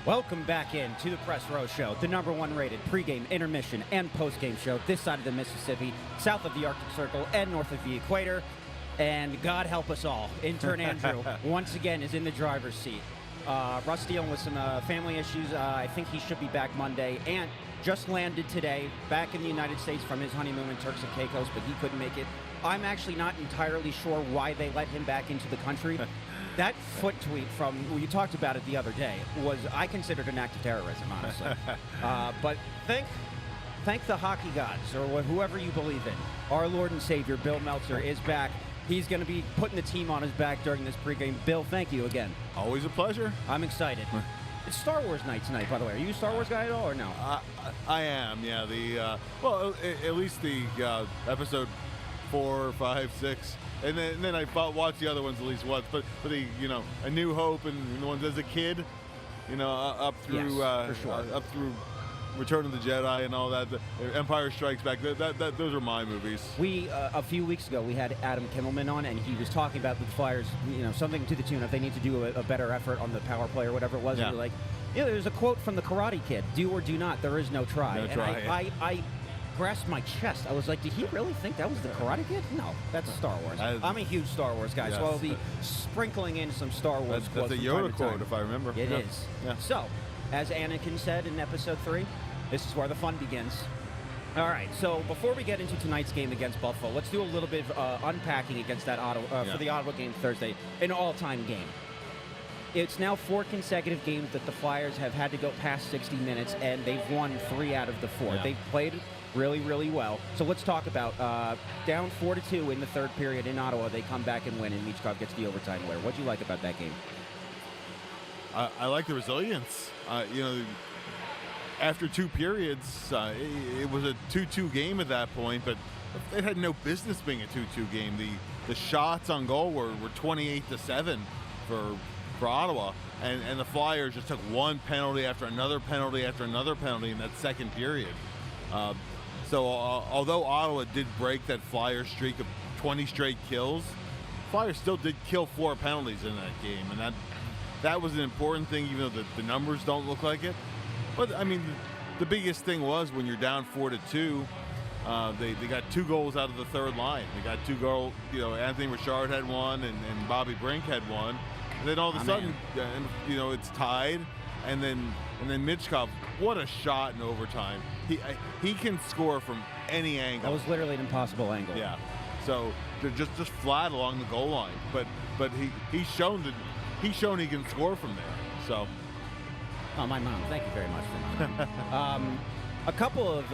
Welcome back in to the Press Row Show, the #1 rated pregame, intermission, and postgame show this side of the Mississippi, south of the Arctic Circle, and north of the equator. And God help us all, intern Andrew once again is in the driver's seat. Russ dealing with some family issues. I think he should be back Monday. Ant just landed today back in the United States from his honeymoon in Turks and Caicos, but he couldn't make it. I'm actually not entirely sure why they let him back into the country. That foot tweet from, well, you talked about it the other day, was I considered an act of terrorism, honestly. But thank the hockey gods, or whoever you believe in. Our Lord and Savior, Bill Meltzer, is back. He's going to be putting the team on his back during this pregame. Bill, thank you again. Always a pleasure. I'm excited. It's Star Wars night tonight, by the way. Are you a Star Wars guy at all, or no? I am, yeah. At least the episode 4, 5, 6. And then I watched the other ones at least once, but the A New Hope and the ones as a kid, up through yes, for sure. Up through Return of the Jedi and all that, the Empire Strikes Back. Those are my movies. We a few weeks ago we had Adam Kimmelman on, and he was talking about the Flyers, something to the tune of they need to do a better effort on the power play or whatever it was. Yeah. And we're like, there's a quote from the Karate Kid: "Do or do not, there is no try." No try. And I grasped my chest. I was like, did he really think that was the Karate Kid? No, that's Star Wars. I'm a huge Star Wars guy, yes. So I'll be sprinkling in some Star Wars quotes. That's a Yoda quote, if I remember. It is. Yeah. So, as Anakin said in Episode 3, this is where the fun begins. All right, so before we get into tonight's game against Buffalo, let's do a little bit of unpacking against that for the Ottawa game Thursday, an all-time game. It's now 4 consecutive games that the Flyers have had to go past 60 minutes, and they've won 3 out of the 4. Yeah. They've played really, really well. So let's talk about down 4-2 in the third period in Ottawa. They come back and win, and Michkov gets the overtime winner. What do you like about that game? I like the resilience. After 2 periods, it was a 2-2 game at that point, but it had no business being a 2-2 game. The shots on goal were 28-7 for Ottawa, and the Flyers just took one penalty after another penalty after another penalty in that second period. So although Ottawa did break that Flyers streak of 20 straight kills, Flyers still did kill 4 penalties in that game, and that was an important thing, even though the numbers don't look like it. But I mean, the biggest thing was when you're down 4-2, they got 2 goals out of the third line. They got 2 goals. Anthony Richard had one, and Bobby Brink had one. And then all of a sudden, it's tied, and then Michkov, what a shot in overtime! He can score from any angle. That was literally an impossible angle. Yeah. So they're just flat along the goal line, but he's shown he can score from there. So. Oh, my mom. Thank you very much for my mom. A couple of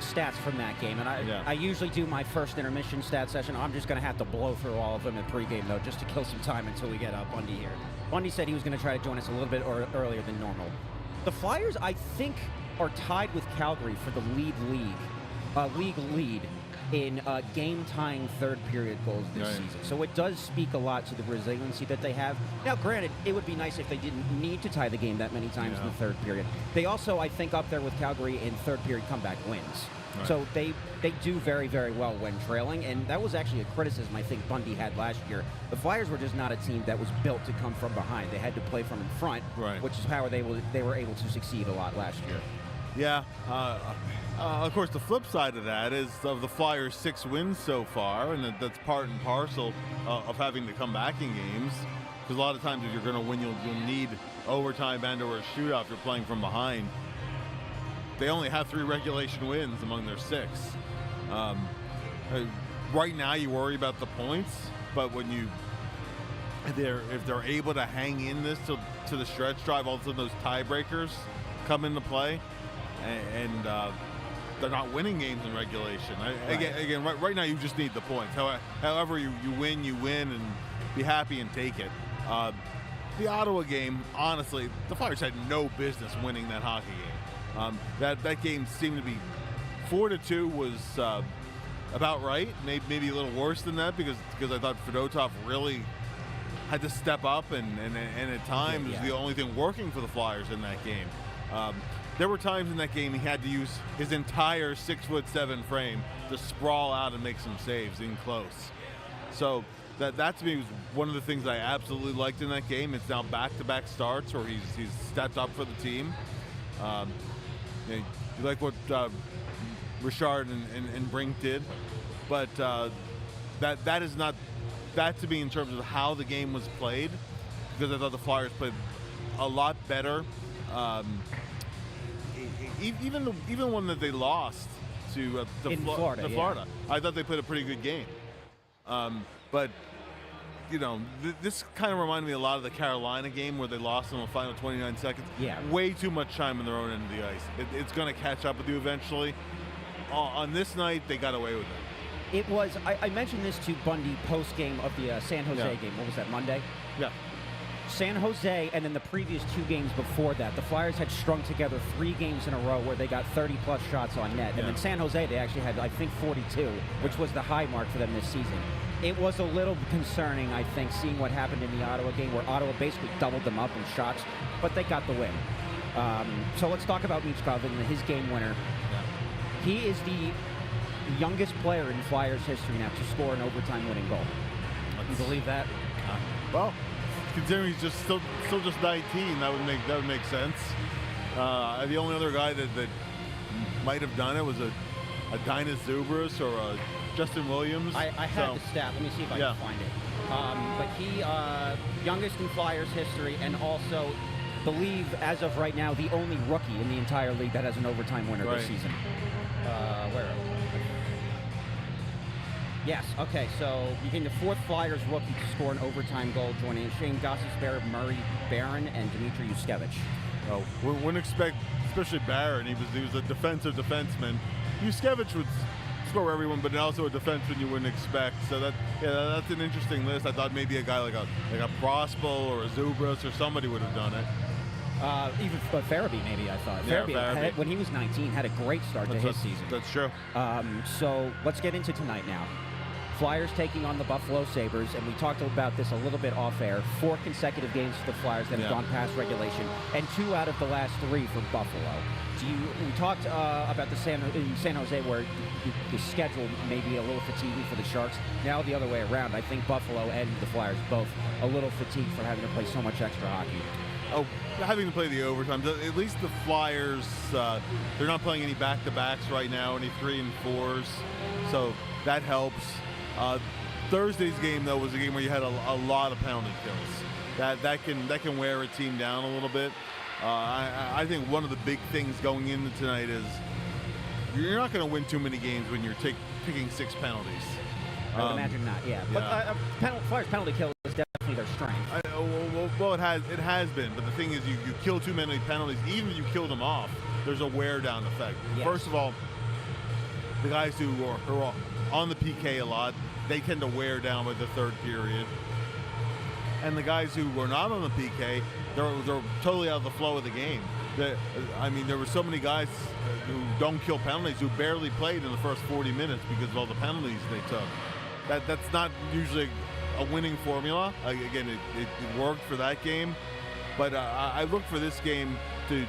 stats from that game, and I usually do my first intermission stat session. I'm just going to have to blow through all of them in pregame, though, just to kill some time until we get Bundy here. Bundy said he was going to try to join us a little bit earlier than normal. The Flyers, I think, are tied with Calgary for the league lead in game-tying third-period goals this season. So it does speak a lot to the resiliency that they have. Now, granted, it would be nice if they didn't need to tie the game that many times in the third period. They also, I think, up there with Calgary in third-period comeback wins. Right. So they do very, very well when trailing, and that was actually a criticism I think Bundy had last year. The Flyers were just not a team that was built to come from behind. They had to play from in front, which is how they were able to succeed a lot last year. Yeah. Of course, the flip side of that is of the Flyers' 6 wins so far, and that's part and parcel of having to come back in games. Because a lot of times, if you're going to win, you'll need overtime and/or a shootout if you're playing from behind. They only have 3 regulation wins among their 6. Right now, you worry about the points, but if they're able to hang in this to the stretch drive, all of a sudden those tiebreakers come into play, and they're not winning games in regulation. Right now you just need the points. However you win, and be happy and take it. The Ottawa game, honestly, the Flyers had no business winning that hockey game. That game seemed to be 4-2 was about right. Maybe a little worse than that because I thought Fedotov really had to step up and at times was the only thing working for the Flyers in that game. There were times in that game he had to use his entire 6'7" frame to sprawl out and make some saves in close. So that to me was one of the things I absolutely liked in that game. It's now back-to-back starts where he's stepped up for the team. You like what Richard and Brink did, but that is not that to me in terms of how the game was played, because I thought the Flyers played a lot better. Even the one that they lost to Florida, I thought they played a pretty good game. But this kind of reminded me a lot of the Carolina game where they lost in the final 29 seconds. Yeah. Way too much time on their own end of the ice. It's going to catch up with you eventually. On this night, they got away with it. It was, I mentioned this to Bundy post-game of the San Jose game. What was that, Monday? Yeah. San Jose, and then the previous 2 games before that, the Flyers had strung together 3 games in a row where they got 30-plus shots on net. And then San Jose, they actually had, I think, 42, which was the high mark for them this season. It was a little concerning, I think, seeing what happened in the Ottawa game, where Ottawa basically doubled them up in shots, but they got the win. So let's talk about Michkov and his game winner. Yeah. He is the youngest player in Flyers history now to score an overtime winning goal. You believe that? Well, considering he's just still just 19, that would make sense. The only other guy that might have done it was a Dinas Zubras or a Justin Williams. I had the stat. Let me see if I can find it. But he, youngest in Flyers history, and also, believe as of right now, the only rookie in the entire league that has an overtime winner this season. Where are we? Yes, okay, so he became the 4th Flyers rookie to score an overtime goal, joining Shane Gostisbehere, Murray Barron, and Dmitry Yushkevich. Oh, we wouldn't expect, especially Barron, he was a defensive defenseman. Yushkevich would score everyone, but also a defenseman you wouldn't expect. So that's an interesting list. I thought maybe a guy like a Prospel or a Zubras or somebody would have done it. Even Farabee, maybe, I thought. Yeah, Farabee, when he was 19, had a great start to his season. That's true. So let's get into tonight now. Flyers taking on the Buffalo Sabres, and we talked about this a little bit off air. 4 consecutive games for the Flyers that have gone past regulation, and 2 out of the last 3 for Buffalo. We talked about in San Jose where the schedule may be a little fatiguing for the Sharks. Now the other way around. I think Buffalo and the Flyers both a little fatigued for having to play so much extra hockey. Oh, having to play the overtime. At least the Flyers, they're not playing any back-to-backs right now, any 3 and 4s, so that helps. Thursday's game, though, was a game where you had a lot of penalty kills. That can wear a team down a little bit. I think one of the big things going into tonight is you're not going to win too many games when you're picking 6 penalties. I would imagine not, yeah. But Flyers penalty kill is definitely their strength. Well, it has been. But the thing is, you kill too many penalties. Even if you kill them off, there's a wear-down effect. Yes. First of all, the guys who are on the PK a lot, they tend to wear down by the 3rd period. And the guys who were not on the PK, they're totally out of the flow of the game. There were so many guys who don't kill penalties who barely played in the first 40 minutes because of all the penalties they took. That's not usually a winning formula. Again, it worked for that game, but I look for this game to.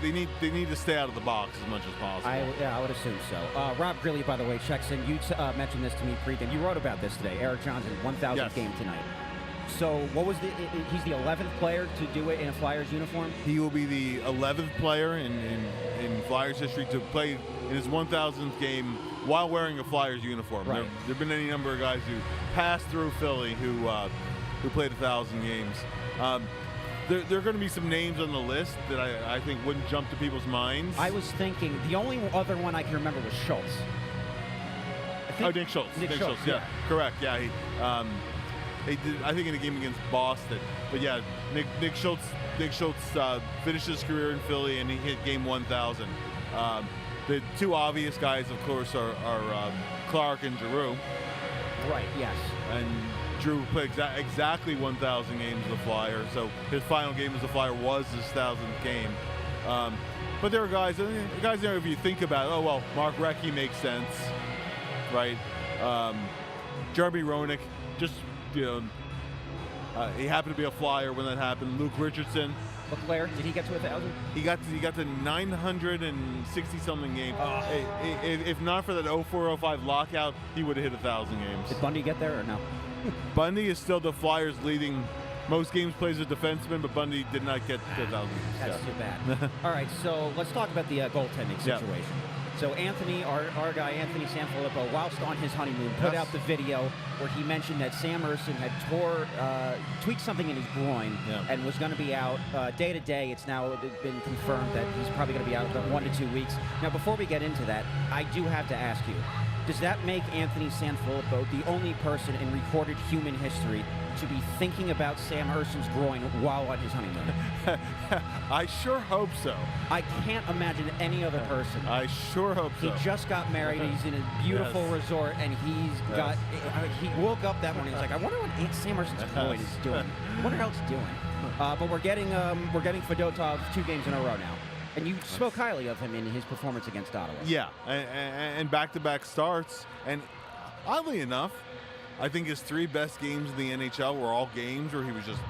They need to stay out of the box as much as possible. I would assume so. Rob Grilly, by the way, checks in. You mentioned this to me pregame. You wrote about this today. Eric Johnson, 1,000th game tonight. So what was he's the 11th player to do it in a Flyers uniform? He will be the 11th player in Flyers history to play in his 1,000th game while wearing a Flyers uniform. Right. There have been any number of guys who passed through Philly who played 1,000 games. There are going to be some names on the list that I think wouldn't jump to people's minds. I was thinking the only other one I can remember was Schultz. Nick Schultz. Nick Schultz, yeah. Correct, yeah. He did, I think, in a game against Boston. But yeah, Nick Schultz finished his career in Philly and he hit game 1,000. The 2 obvious guys, of course, are Clark and Giroux. Right, yes. And Drew played exactly 1,000 games as a Flyer, so his final game as a Flyer was his 1,000th game. But there are guys there, if you think about it, Mark Recchi makes sense, right? Jeremy Roenick, just He happened to be a Flyer when that happened. Luke Richardson. LeClaire, did he get to 1,000? He got to 960 something games. Oh. If not for that 04-05 lockout, he would have hit 1,000 games. Did Bundy get there or no? Bundy is still the Flyers' leading most games plays as a defenseman, but Bundy did not get to 1,000. That's too bad. All right, so let's talk about the goaltending situation. Yeah. So Anthony, our guy Anthony SanFilippo, whilst on his honeymoon, put out the video where he mentioned that Sam Ersson had tweaked something in his groin and was going to be out day to day. It's now been confirmed that he's probably going to be out about 1 to 2 weeks. Now, before we get into that, I do have to ask you, does that make Anthony SanFilippo the only person in recorded human history to be thinking about Sam Ersson's groin while on his honeymoon? I sure hope so. I can't imagine any other person. I sure hope so. He just got married. He's in a beautiful resort, and he's got. He woke up that morning. He's like, I wonder what Sam Ersson's groin is doing. I wonder how it's doing. But we're getting Fedotov 2 games in a row now. And you spoke highly of him in his performance against Ottawa. Yeah, and back-to-back starts. And oddly enough, I think his 3 best games in the NHL were all games where he was just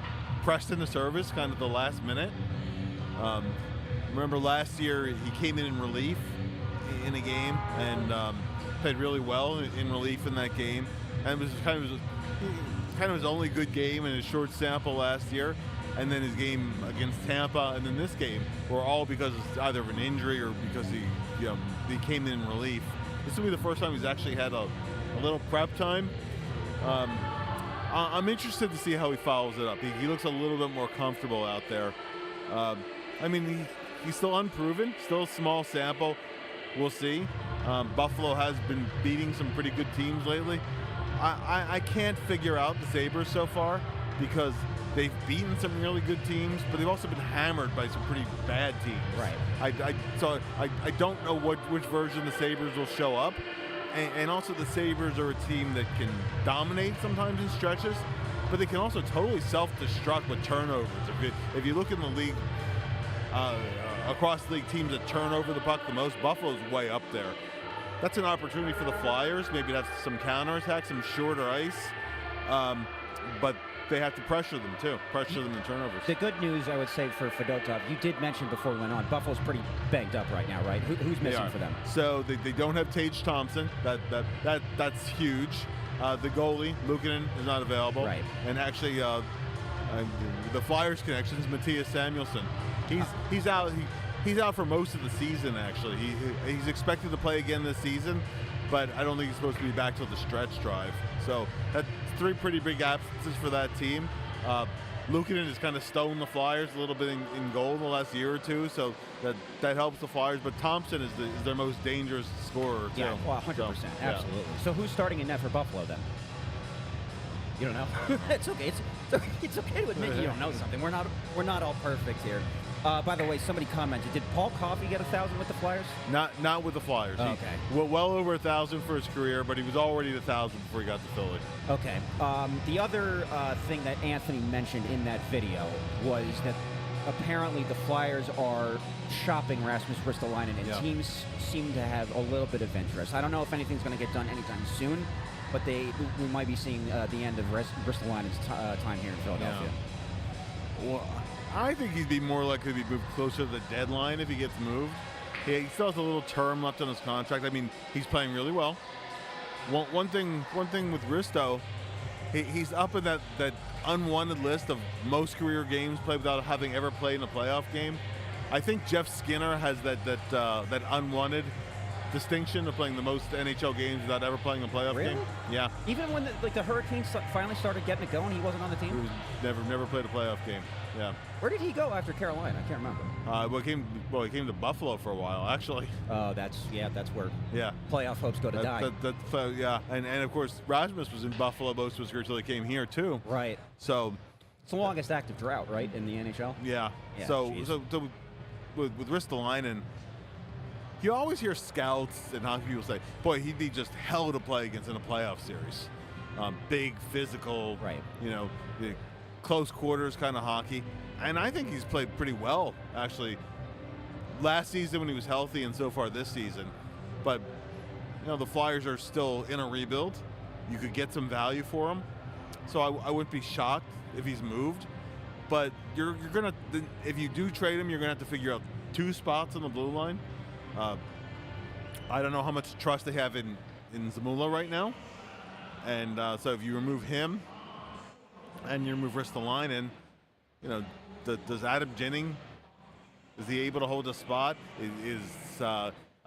pressed into service kind of the last minute. Remember last year he came in relief in a game and played really well in relief in that game. And it was kind of his only good game in his short sample last year. And then his game against Tampa, and then this game were all because of either of an injury or because he came in relief. This will be the first time he's actually had a little prep time. I'm interested to see how he follows it up. He looks a little bit more comfortable out there. I mean, he's still unproven, still a small sample. We'll see. Buffalo has been beating some pretty good teams lately. I can't figure out the Sabres so far because they've beaten some really good teams, but they've also been hammered by some pretty bad teams. Right. So I don't know which version the Sabres will show up. And also the Sabres are a team that can dominate sometimes in stretches, but they can also totally self-destruct with turnovers. If you look in the league, across the league, teams that turn over the puck the most, Buffalo's way up there. That's an opportunity for the Flyers, maybe to have some counterattack, some shorter ice, but they have to pressure them too, pressure them in turnovers. The good news, I would say, for Fedotov, you did mention before we went on, Buffalo's pretty banged up right now, right? Who's missing for them? So they don't have Tage Thompson. That's huge. The goalie, Luukkonen, is not available. Right. And actually, the Flyers connection is Matthias Samuelsson. He's out. He's out for most of the season. Actually, he's expected to play again this season, but I don't think he's supposed to be back till the stretch drive. So that's 3 pretty big absences for that team. Luukkonen has kind of stoned the Flyers a little bit in goal the last year or two, so that helps the Flyers. But Thompson is their most dangerous scorer too. Yeah, well, 100%, absolutely. So who's starting in net for Buffalo then? You don't know? It's okay. It's okay to admit you don't know something. We're not all perfect here. By the way, somebody commented, did Paul Coffey get 1,000 with the Flyers? Not with the Flyers. Okay. Well over 1,000 for his career, but he was already at 1,000 before he got to Philly. Okay. The other thing that Anthony mentioned in that video was that apparently the Flyers are shopping Rasmus Ristolainen, and teams seem to have a little bit of interest. I don't know if anything's going to get done anytime soon, but we might be seeing the end of Ristolainen's time here in Philadelphia. Yeah. Well, I think he'd be more likely to be moved closer to the deadline if he gets moved. He still has a little term left on his contract. I mean, he's playing really well. One thing with Risto, he's up in that unwanted list of most career games played without having ever played in a playoff game. I think Jeff Skinner has that unwanted distinction of playing the most NHL games without ever playing a playoff game. Yeah. Even when the Hurricanes finally started getting it going, he wasn't on the team? He never played a playoff game. Yeah. Where did he go after Carolina? I can't remember. He came to Buffalo for a while, actually. Oh, that's where playoff hopes go to die. And of course, Rasmus was in Buffalo most of his career until he came here, too. Right. So it's the longest active drought, right, in the NHL? Yeah. So with Ristolainen, you always hear scouts and hockey people say, boy, he'd be just hell to play against in a playoff series. Big, physical, right. Close quarters kind of hockey. And I think he's played pretty well, actually, last season when he was healthy and so far this season. But, the Flyers are still in a rebuild. You could get some value for him. so I wouldn't be shocked if he's moved. But you're gonna, if you do trade him, you're gonna have to figure out 2 spots on the blue line. I don't know how much trust they have in Zamula right now, and so if you remove him and you remove Ristolainen, does Adam Ginning, is he able to hold a spot?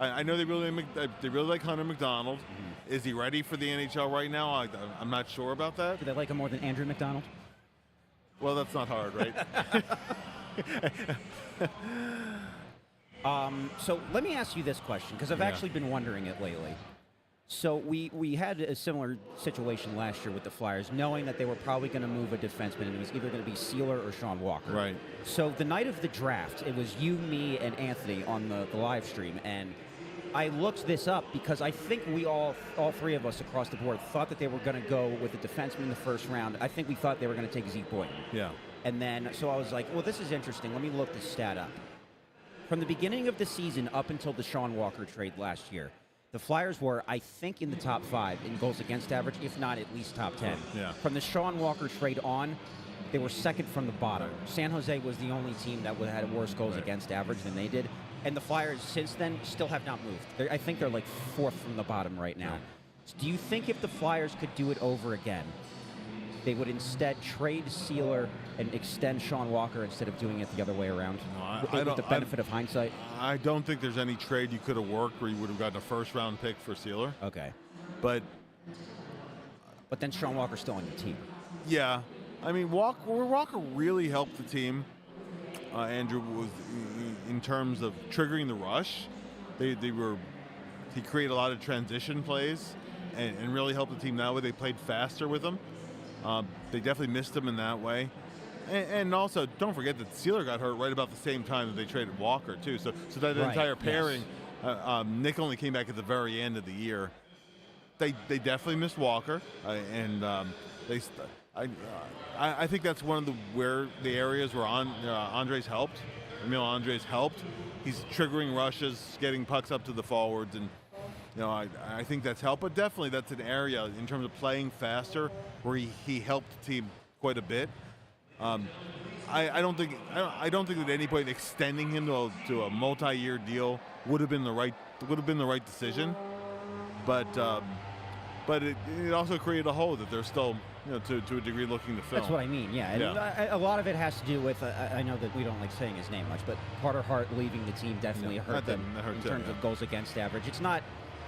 I know they really like Hunter McDonald. Mm-hmm. Is he ready for the NHL right now? I'm not sure about that. Do they like him more than Andrew McDonald? Well, that's not hard, right? So let me ask you this question, because I've actually been wondering it lately. So we had a similar situation last year with the Flyers, knowing that they were probably going to move a defenseman, and it was either going to be Sealer or Sean Walker. Right. So the night of the draft, it was you, me, and Anthony on the live stream, and I looked this up because I think we all 3 of us across the board thought that they were going to go with a defenseman in the first round. I think we thought they were going to take Zeke Boyden. Yeah. And then, so I was like, well, this is interesting. Let me look this stat up. From the beginning of the season up until the Sean Walker trade last year, the Flyers were, I think, in the top 5 in goals against average, if not at least top 10. Yeah. From the Sean Walker trade on, they were second from the bottom. San Jose was the only team that had worse goals against average than they did. And the Flyers, since then, still have not moved. I think they're like 4th from the bottom right now. So do you think if the Flyers could do it over again, they would instead trade Sealer and extend Sean Walker instead of doing it the other way around? With the benefit of hindsight? I don't think there's any trade you could have worked where you would have gotten a first-round pick for Sealer. Okay. But then Sean Walker's still on your team. Yeah. I mean, Walker really helped the team. Andrew was in terms of triggering the rush. He created a lot of transition plays and really helped the team that way. They played faster with him. They definitely missed him in that way. And also, don't forget that Sealer got hurt right about the same time that they traded Walker, too. So that entire pairing, Nick only came back at the very end of the year. They definitely missed Walker, I think that's one of the areas where Andres helped. Emil Andres helped. He's triggering rushes, getting pucks up to the forwards, and I think that's helped. But definitely, that's an area in terms of playing faster where he helped the team quite a bit. I don't think that any point extending him to a multi-year deal would have been the right decision. But it also created a hole that they're still, to a degree looking to fill. That's what I mean, yeah. And a lot of it has to do with, I know that we don't like saying his name much, but Carter Hart leaving the team definitely hurt them in terms of goals against average. It's not,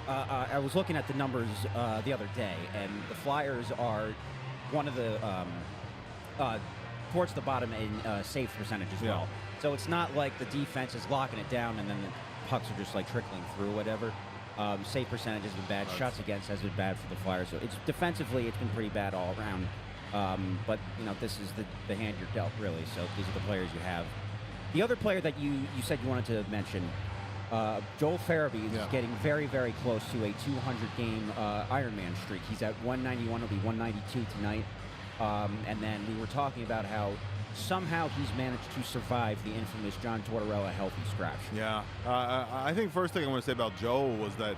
I was looking at the numbers the other day, and the Flyers are one of the, towards the bottom in save percentage as well. So it's not like the defense is locking it down and then the pucks are just like trickling through or whatever. Save percentage has been bad. Shots against has been bad for the Flyers. So it's defensively, it's been pretty bad all around. But this is the hand you're dealt, really. So these are the players you have. The other player that you said you wanted to mention, Joel Farabee, is getting very, very close to a 200-game Ironman streak. He's at 191. He'll be 192 tonight. And then we were talking about how somehow he's managed to survive the infamous John Tortorella healthy scratch. Yeah. I think first thing I want to say about Joel was that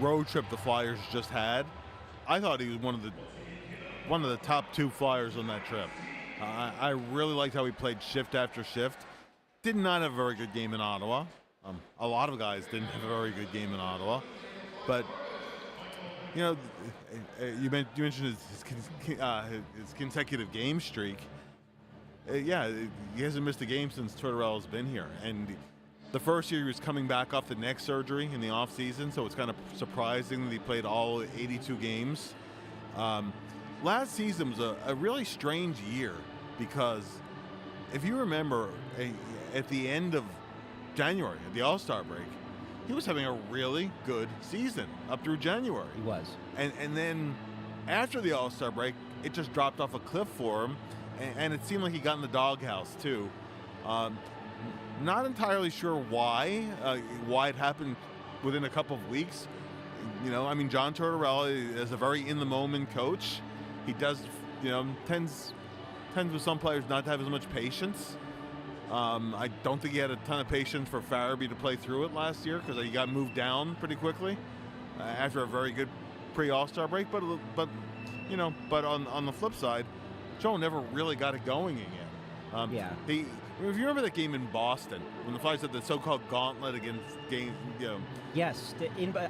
road trip the Flyers just had. I thought he was one of the top 2 Flyers on that trip. I really liked how he played shift after shift. Did not have a very good game in Ottawa. A lot of guys didn't have a very good game in Ottawa. But, you mentioned his consecutive game streak. He hasn't missed a game since Tortorella's been here. And the first year he was coming back off the neck surgery in the offseason, so it's kind of surprising that he played all 82 games. Last season was a really strange year because if you remember, at the end of January, at the All-Star break, he was having a really good season up through January. He was. And then after the All-Star break, it just dropped off a cliff for him. And it seemed like he got in the doghouse, too. Not entirely sure why it happened within a couple of weeks. John Tortorella is a very in-the-moment coach. He does, tends with some players not to have as much patience. I don't think he had a ton of patience for Farabee to play through it last year because he got moved down pretty quickly after a very good pre-All-Star break. But But on the flip side, Joe never really got it going again. If you remember that game in Boston when the Flyers had the so-called gauntlet against Yes,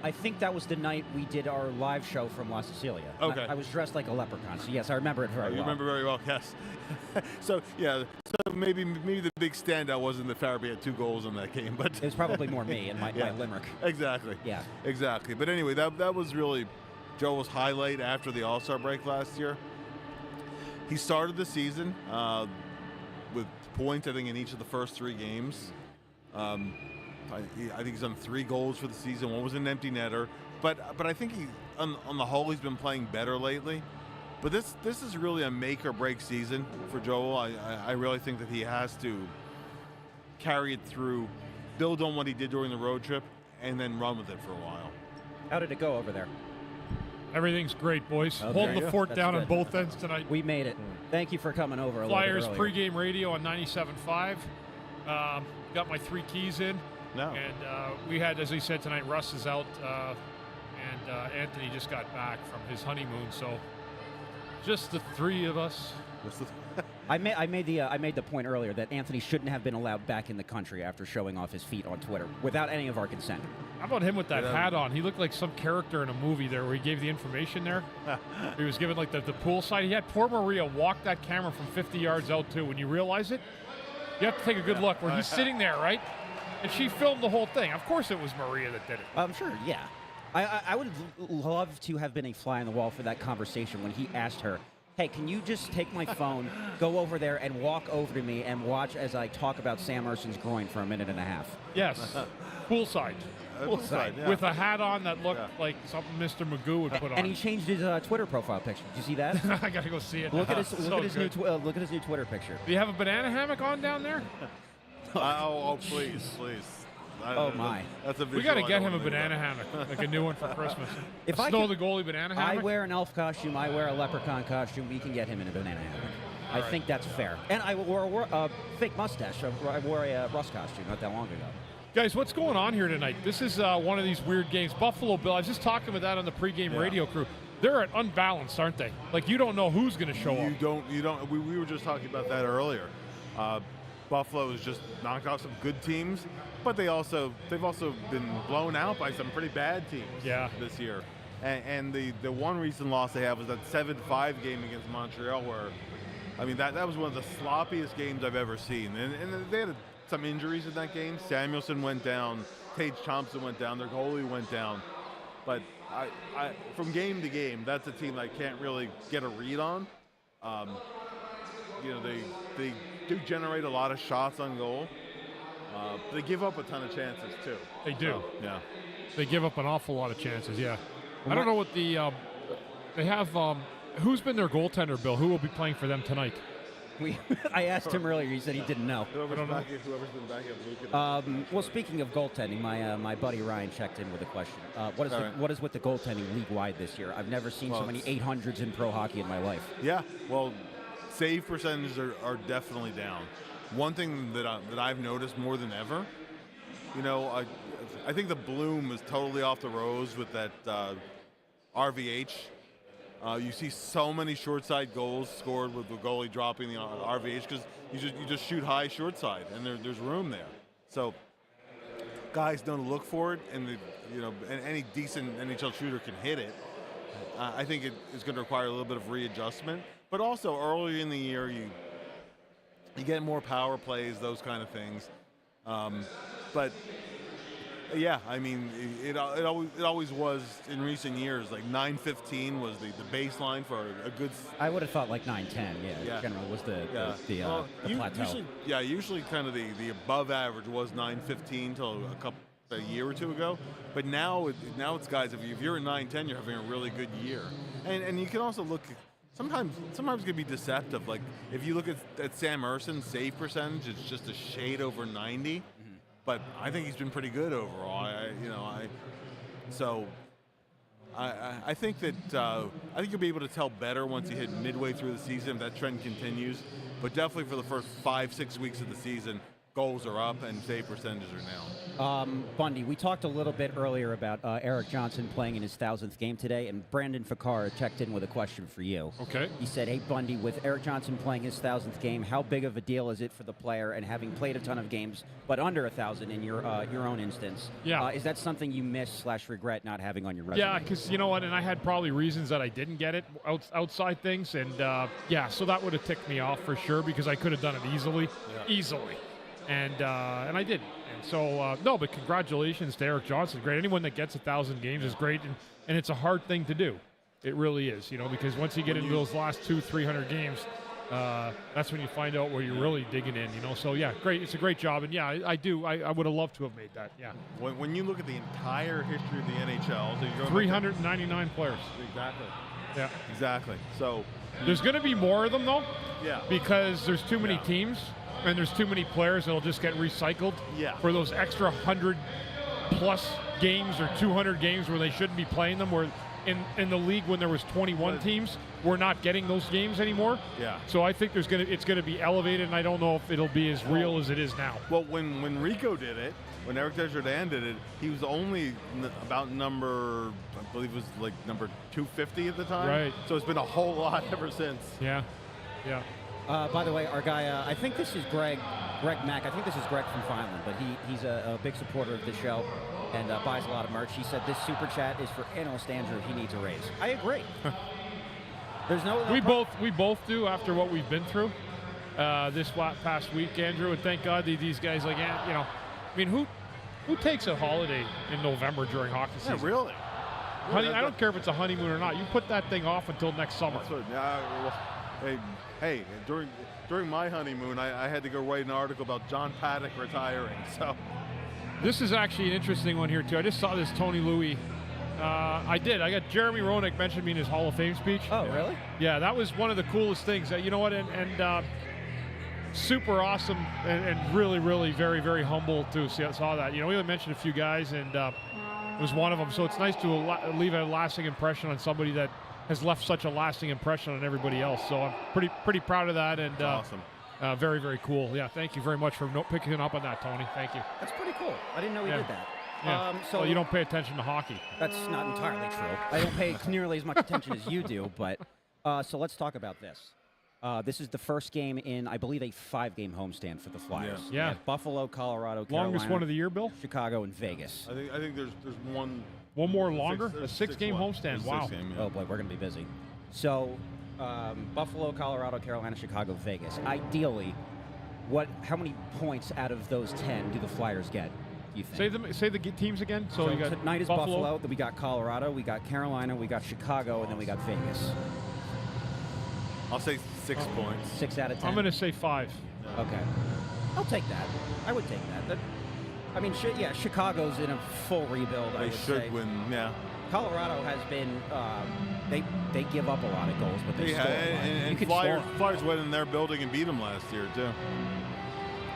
I think that was the night we did our live show from La Sicilia. Okay. I was dressed like a leprechaun, so yes, I remember it very well. You remember very well, yes. So maybe the big standout wasn't that Farabee had 2 goals in that game, but it was probably more me and my limerick. Exactly. Yeah. Exactly. But anyway, that was really Joel's highlight after the All-Star break last year. He started the season with points, I think, in each of the first 3 games. I think he's done 3 goals for the season. 1 was an empty netter, but I think on the whole he's been playing better lately. But this is really a make or break season for Joel. I really think that he has to carry it through, build on what he did during the road trip, and then run with it for a while. How did it go over there? Everything's great, boys. Okay. Holding the fort down on both ends tonight. We made it. Thank you for coming over. Flyers pregame radio on 97.5. Got my 3 keys in. No. And we had, as he said tonight, Russ is out, and Anthony just got back from his honeymoon. So just the 3 of us. I made the point earlier that Anthony shouldn't have been allowed back in the country after showing off his feet on Twitter without any of our consent. How about him with that hat on? He looked like some character in a movie there where he gave the information there. He was given like the pool side. He had poor Maria walk that camera from 50 yards out too. When you realize it, you have to take a good look where he's sitting there, right? And she filmed the whole thing. Of course it was Maria that did it. I'm sure, yeah. I would love to have been a fly on the wall for that conversation when he asked her, hey, can you just take my phone, go over there, and walk over to me and watch as I talk about Sam Erson's groin for a minute and a half? Yes. Poolside. Poolside, yeah. With a hat on that looked like something Mr. Magoo would put on. And he changed his Twitter profile picture. Did you see that? I got to go see it. Look at his new Twitter picture. Do you have a banana hammock on down there? Please. My. That's a we got to get him a banana hammock, like a new one for Christmas. If the goalie banana hammock? I wear an elf costume, I wear a leprechaun costume, we can get him in a banana hammock. I think that's fair. And I wore a fake mustache. I wore a Russ costume not that long ago. Guys, what's going on here tonight? This is one of these weird games. Buffalo Bill, I was just talking about that on the pregame radio crew. They're unbalanced, aren't they? Like, you don't know who's going to show up. You don't. We were just talking about that earlier. Buffalo has just knocked off some good teams, but they've also been blown out by some pretty bad teams this year. And the one recent loss they have was that 7-5 game against Montreal, where, I mean, that was one of the sloppiest games I've ever seen. And they had some injuries in that game. Samuelson went down, Tage Thompson went down, their goalie went down. But I from game to game, that's a team I can't really get a read on. They do generate a lot of shots on goal. They give up a ton of chances too. They do. So, yeah. They give up an awful lot of chances. Yeah. I don't know what they have. Who's been their goaltender, Bill? Who will be playing for them tonight? I asked him earlier. He said he didn't know. Whoever's been back at Luke. Well, speaking of goaltending, my buddy Ryan checked in with a question. What is with the goaltending league-wide this year? I've never seen so many 800s in pro hockey in my life. Yeah, well, save percentages are definitely down. One thing that I've noticed more than ever, I think the bloom is totally off the rose with that RVH. You see so many short side goals scored with the goalie dropping the RVH because you just shoot high short side and there's room there. So guys don't look for it, and any decent NHL shooter can hit it. I think it is going to require a little bit of readjustment. But also earlier in the year, you get more power plays, those kind of things. But yeah, I mean, it always was in recent years. Like 9-15 was the baseline for a good. I would have thought like 9-10. Yeah. Generally was the plateau. Usually kind of the above average was 9-15 till a year or two ago. But now it's guys. If you're at 9-10, you're having a really good year. And you can also look. Sometimes it can be deceptive. Like if you look at Sam Erson's save percentage, it's just a shade over 90. But I think he's been pretty good overall. I think that I think you'll be able to tell better once you hit midway through the season if that trend continues. But definitely for the first 5-6 weeks of the season, goals are up and save percentages are down. Bundy, we talked a little bit earlier about Eric Johnson playing in his 1,000th game today, and Brandon Ficarra checked in with a question for you. Okay. He said, hey, Bundy, with Eric Johnson playing his 1,000th game, how big of a deal is it for the player, and having played a ton of games, but under 1,000 in your own instance? Yeah. Is that something you miss/regret not having on your resume? Yeah, because you know what, and I had probably reasons that I didn't get it outside things, and so that would have ticked me off for sure because I could have done it easily. And I didn't. And so, no, but congratulations to Eric Johnson. Great. Anyone that gets 1,000 games is great, and it's a hard thing to do. It really is, because once you get into those last 200-300 games, that's when you find out where you're really digging in, So, yeah, great. It's a great job. And, yeah, I do. I would have loved to have made that, yeah. When you look at the entire history of the NHL, so you're 399 players. Exactly. Yeah. Exactly. So there's going to be more of them, though. Yeah. Because there's too many teams. And there's too many players that'll just get recycled for those extra 100-plus games or 200 games where they shouldn't be playing them. Where in the league when there was 21 teams, we're not getting those games anymore. Yeah. So I think it's gonna be elevated, and I don't know if it'll be as real as it is now. Well, when Rico did it, when Eric Desjardins did it, he was only about number, I believe it was like number 250 at the time. Right. So it's been a whole lot ever since. Yeah. Yeah. By the way, our guy, I think this is Greg Mack. I think this is Greg from Vineland, but he's a big supporter of the show and buys a lot of merch. He said this super chat is for analyst Andrew. He needs a raise. I agree. There's no. We both do after what we've been through this past week, Andrew, and thank God these guys I mean, who takes a holiday in November during hockey season? Yeah, really. I don't care if it's a honeymoon or not. You put that thing off until next summer. Hey, during my honeymoon, I had to go write an article about John Paddock retiring. So this is actually an interesting one here too. I just saw this Tony Louis. I got Jeremy Roenick mentioned me in his Hall of Fame speech. Oh, really? Yeah, that was one of the coolest things. You know what? And super awesome and really, really very, very humble to saw that. We only mentioned a few guys, and it was one of them. So it's nice to leave a lasting impression on somebody that has left such a lasting impression on everybody else. So I'm pretty proud of that, and awesome. Very, very cool. Yeah, thank you very much for picking up on that, Tony. Thank you. That's pretty cool. I didn't know he did that. Yeah. So you don't pay attention to hockey. That's not entirely true. I don't pay nearly as much attention as you do, but so let's talk about this. This is the first game in, I believe, a 5-game homestand for the Flyers. Yeah. Buffalo, Colorado, Carolina, longest one of the year, Bill? Chicago, and Vegas. I think there's one. One more longer? A 6-game homestand. Wow. Oh, boy, we're going to be busy. So, Buffalo, Colorado, Carolina, Chicago, Vegas. Ideally, how many points out of those 10 do the Flyers get, do you think? Say the teams again. So you got tonight is Buffalo, then we got Colorado, we got Carolina, we got Chicago, and then we got Vegas. I'll say 6 points. 6 out of 10? I'm going to say 5. Okay. I'll take that. I would take that. I mean, Chicago's in a full rebuild, I would say. They should win, yeah. Colorado has been, they give up a lot of goals, but they still and Flyers went in their building and beat them last year, too.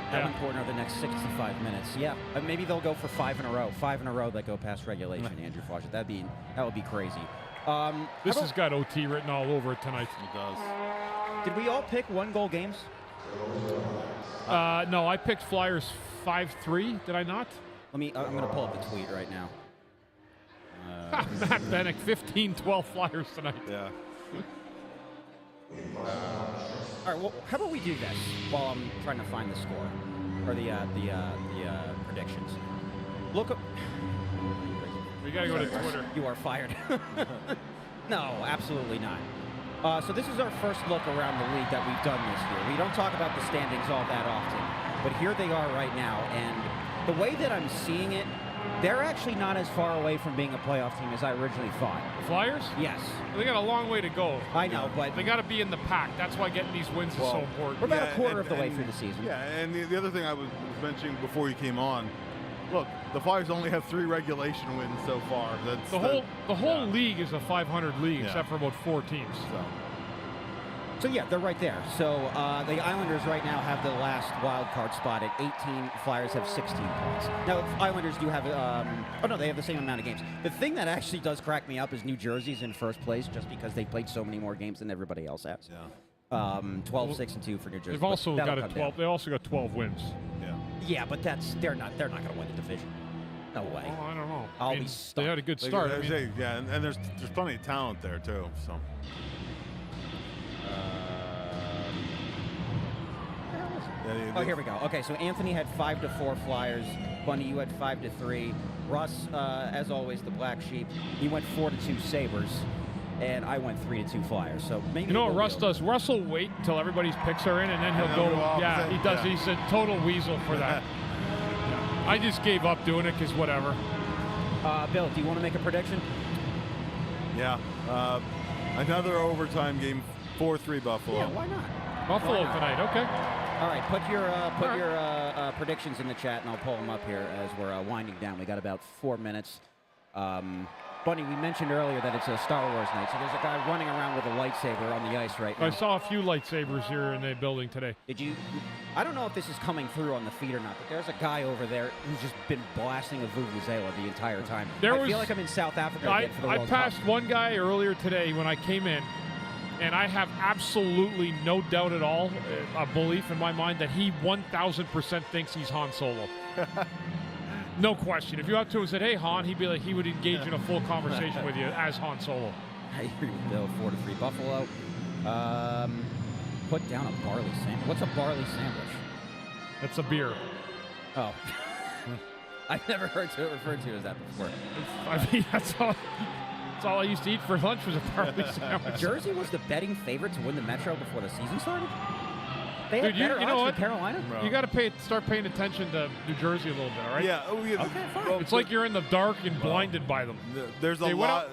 How important are the next 65 minutes? Yeah, maybe they'll go for 5 in a row. 5 in a row that go past regulation, Andrew Fawcett. That would be crazy. This has got OT written all over it tonight. It does. Did we all pick 1-goal games? No, I picked Flyers 5-3. Did I not? I'm going to pull up the tweet right now. Matt Bennick, 15-12 Flyers tonight. Yeah. All right. Well, how about we do this while I'm trying to find the score or the predictions? Look up. We gotta go to Twitter. You are fired. No, absolutely not. So this is our first look around the league that we've done this year. We don't talk about the standings all that often, but here they are right now. And the way that I'm seeing it, they're actually not as far away from being a playoff team as I originally thought. The Flyers? Yes. They got a long way to go. I know, but they got to be in the pack. That's why getting these wins is so important. We're about a quarter of the way through the season. Yeah, and the other thing I was mentioning before you came on, look, the Flyers only have 3 regulation wins so far. That's the whole league is a 500 league, except for about 4 teams. So yeah, they're right there. So the Islanders right now have the last wild card spot at 18. Flyers have 16 points. Now, the Islanders do have, they have the same amount of games. The thing that actually does crack me up is New Jersey's in first place just because they played so many more games than everybody else has. Yeah. 12-6-2 for New Jersey. They've also got 12. They also got 12 wins. Yeah. Yeah, but they're not going to win the division. No way. Oh, I don't know. I'll be stuck. They had a good start. Yeah, and there's plenty of talent there too. So. Oh, here we go. Okay, so Anthony had 5-4 Flyers. Bundy, you had 5-3. Russ, as always, the black sheep. He went 4-2 Sabres, and I went 3-2 Flyers. So maybe you know what Russ does? Russ will wait until everybody's picks are in, and then he'll go. Yeah, he does. Yeah. He's a total weasel for that. I just gave up doing it because whatever. Bill, do you want to make a prediction? Yeah, another overtime game, 4-3 Buffalo. Yeah, why not? Buffalo tonight. Okay. All right, put your predictions in the chat, and I'll pull them up here as we're winding down. We got about 4 minutes. Bunny, we mentioned earlier that it's a Star Wars night, so there's a guy running around with a lightsaber on the ice right now. I saw a few lightsabers here in the building today. Did you? I don't know if this is coming through on the feed or not, but there's a guy over there who's just been blasting a vuvuzela the entire time. I feel like I'm in South Africa again for the World Cup. I passed one guy earlier today when I came in, and I have absolutely no doubt at all, a belief in my mind that he 1,000% thinks he's Han Solo. No question. If you went to him and said, "Hey, Han," he'd be like, he would engage in a full conversation with you as Han Solo. I agree with Bill. 4-3 Buffalo. Put down a barley sandwich. What's a barley sandwich? That's a beer. Oh. I've never heard it referred to as that before. I mean, that's all I used to eat for lunch was a barley sandwich. Jersey was the betting favorite to win the Metro before the season started? They had Dude, better you know odds what? than Carolina? Bro. You got to start paying attention to New Jersey a little bit, all right? Yeah. Okay, fine. It's like you're in the dark and blinded by them. There's a lot.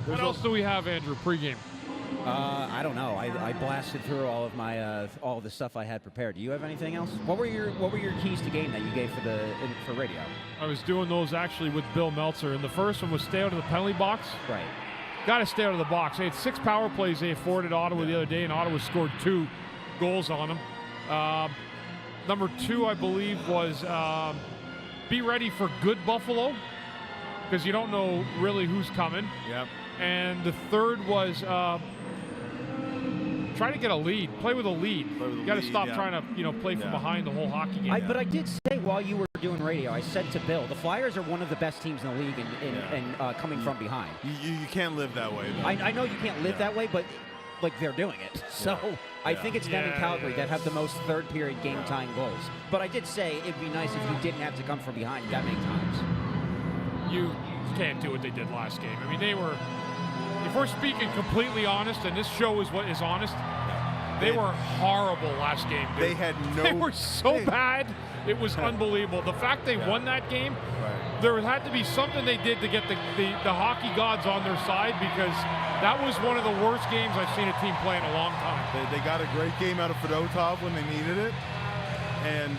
What else do we have, Andrew? Pregame. I don't know. I blasted through all of my all of the stuff I had prepared. Do you have anything else? What were your keys to game that you gave for radio? I was doing those actually with Bill Meltzer, and the first one was stay out of the penalty box. Right. Got to stay out of the box. They had 6 power plays they afforded Ottawa the other day, and Ottawa scored 2 goals on them. Number 2, I believe, was be ready for good Buffalo, because you don't know really who's coming. Yep. And the third was try to get a lead. Play with a lead. You got to stop trying to play from behind the whole hockey game. But I did say while you were doing radio, I said to Bill, the Flyers are one of the best teams in the league in coming from behind. You can't live that way, though. I know you can't live that way, but like they're doing it. So I think it's them and Calgary that have the most third-period game-tying goals. But I did say it'd be nice if you didn't have to come from behind that many times. You can't do what they did last game. I mean, they were, if we're speaking completely honest, and this show is what is honest, they were horrible last game, dude. They had no... They were so bad, it was unbelievable. The fact they won that game, there had to be something they did to get the hockey gods on their side, because that was one of the worst games I've seen a team play in a long time. They got a great game out of Fedotov when they needed it. And,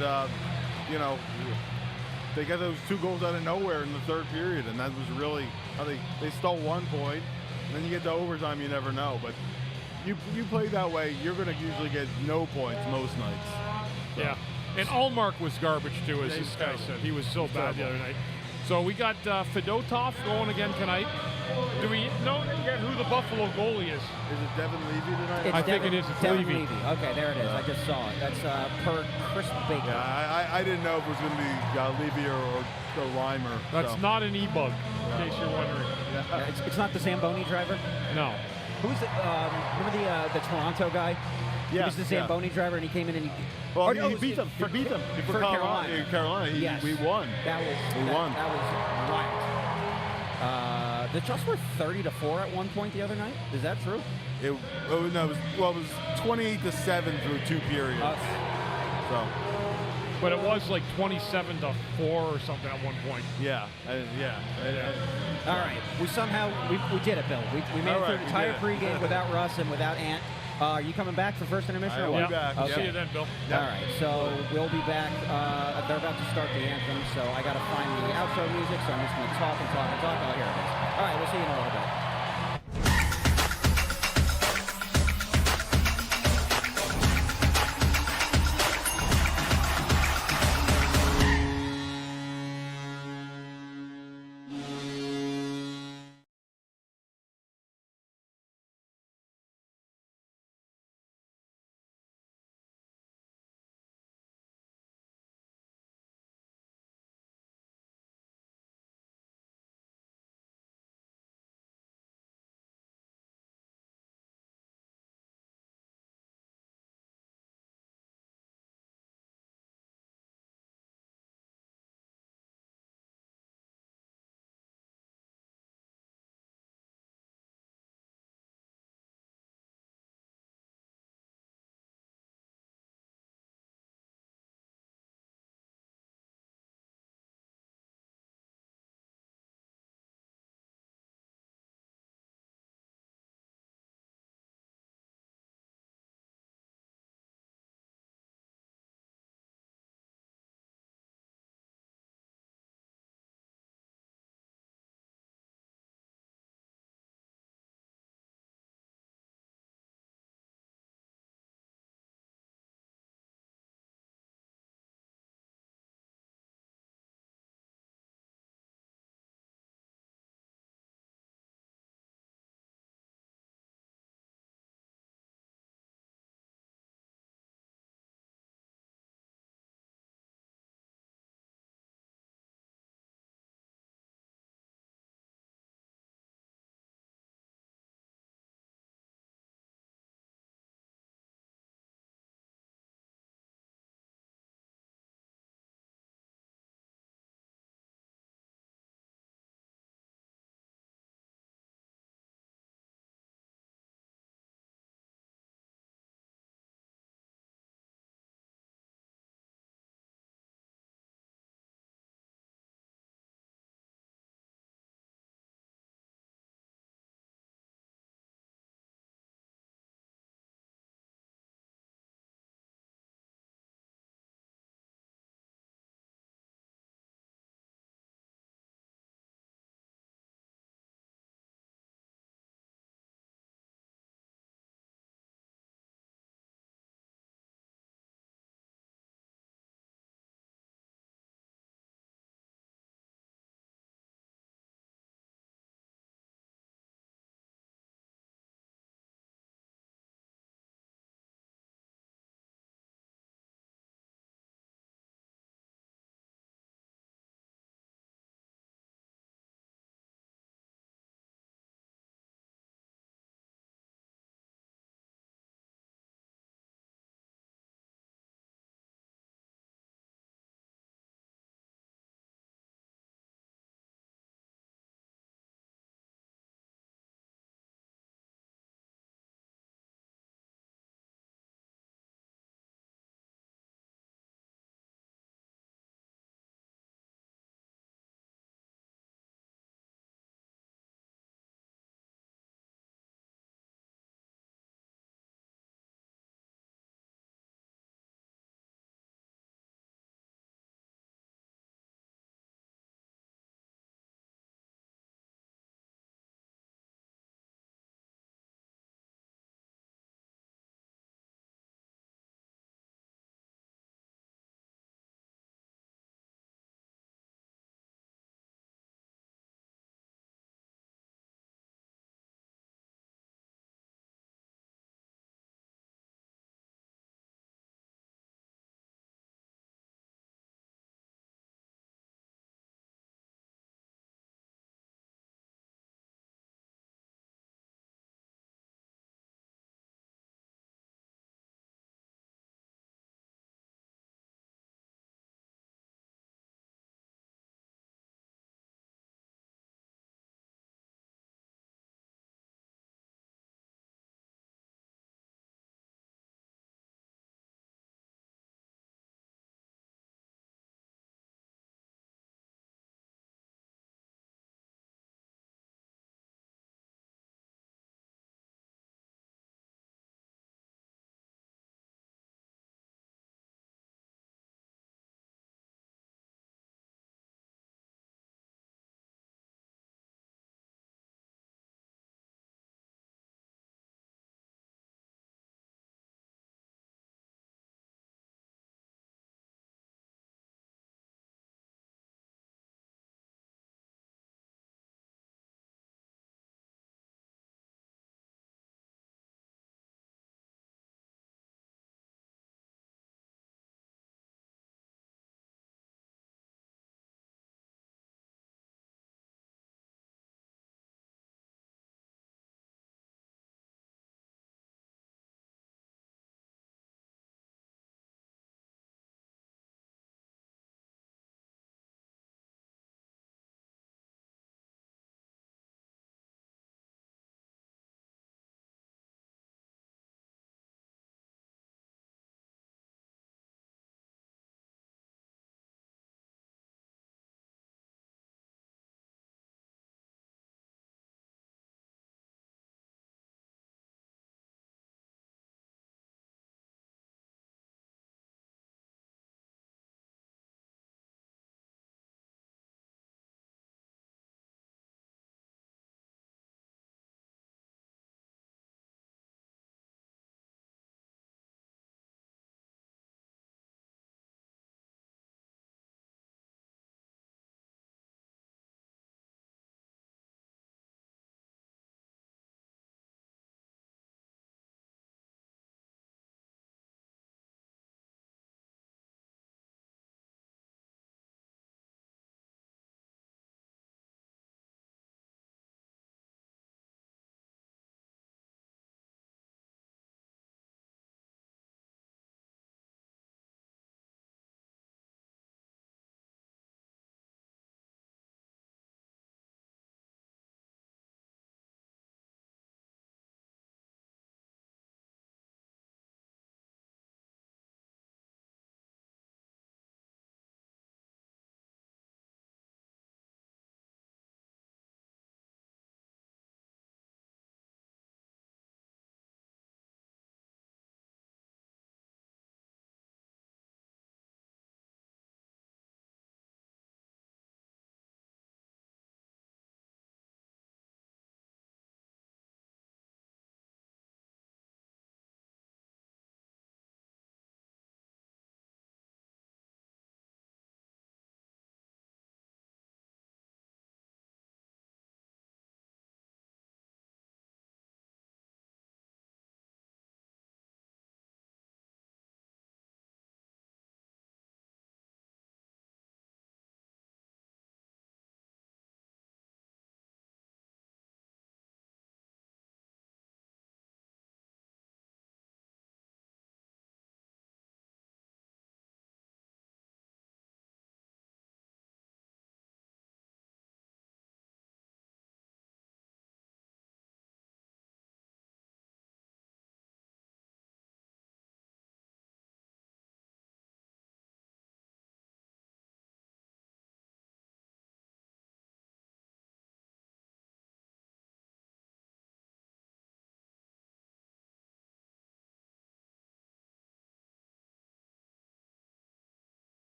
they got those 2 goals out of nowhere in the third period, and that was really how they stole 1 point. And then you get to overtime, you never know. But you play that way, you're going to usually get no points most nights. So. Yeah. And Allmark was garbage, too, as this guy said. He was so bad the other night. So we got Fedotov going again tonight. Do we know yet who the Buffalo goalie is? Is it Devin Levy tonight? I think it is. It's Devin Levy. Okay, there it is. I just saw it. That's per Chris Baker. Yeah, I didn't know if it was going to be Levy or Reimer. That's not an e-bug, in case you're wondering. Yeah, it's not the Zamboni driver? No. Who's the, remember the Toronto guy? He was the Zamboni driver, and he came in and he beat them. He beat them. For Carolina. In Carolina, we won. We won. That was wild. The Chucks were 30-4 at one point the other night. Is that true? It was 28-7 through 2 periods. So. But it was like 27-4 or something at one point. Yeah. All right. We did it, Bill. We made it through the entire pregame without Russ and without Ant. Are you coming back for first intermission? I'll be back. Okay. See you then, Bill. All right, so we'll be back. They're about to start the anthem, so I got to find the outro music, so I'm just going to talk and talk and talk. Oh, here it is. All right, we'll see you in a little bit.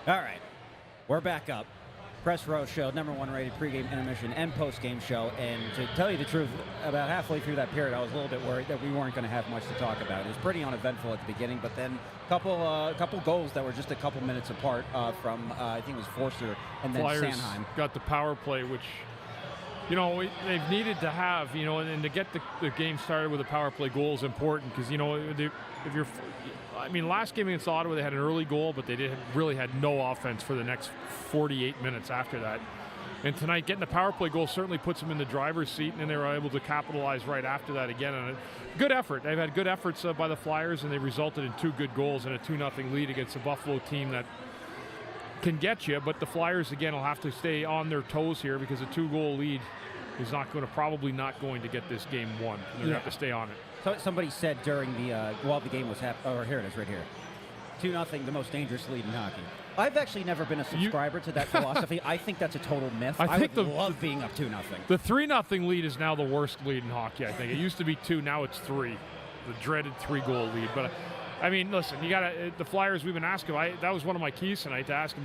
All right, we're back up. Press Row Show, #1 rated pregame, intermission, and postgame show. And to tell you the truth, about halfway through that period, I was a little bit worried that we weren't going to have much to talk about. It was pretty uneventful at the beginning, but then a couple goals that were just a couple minutes apart from, I think it was Forster and then Flyers Sanheim. got the power play, which, they've needed to have, and to get the game started with a power play goal is important because, last game against Ottawa, they had an early goal, but they really had no offense for the next 48 minutes after that. And tonight, getting the power play goal certainly puts them in the driver's seat, and then they were able to capitalize right after that again. And a good effort. They've had good efforts by the Flyers, and they resulted in 2 good goals and a 2-0 lead against a Buffalo team that can get you. But the Flyers, again, will have to stay on their toes here because a 2-goal lead is probably not going to get this game won. They're going to have to stay on it. So somebody said during while the game was happening, here it is right here. 2-0, the most dangerous lead in hockey. I've actually never been a subscriber to that philosophy. I think that's a total myth. I would love being up 2-0. The 3-0 lead is now the worst lead in hockey, I think. It used to be 2, now it's 3. The dreaded 3-goal lead. But listen, the Flyers, we've been asking, that was one of my keys tonight, to ask them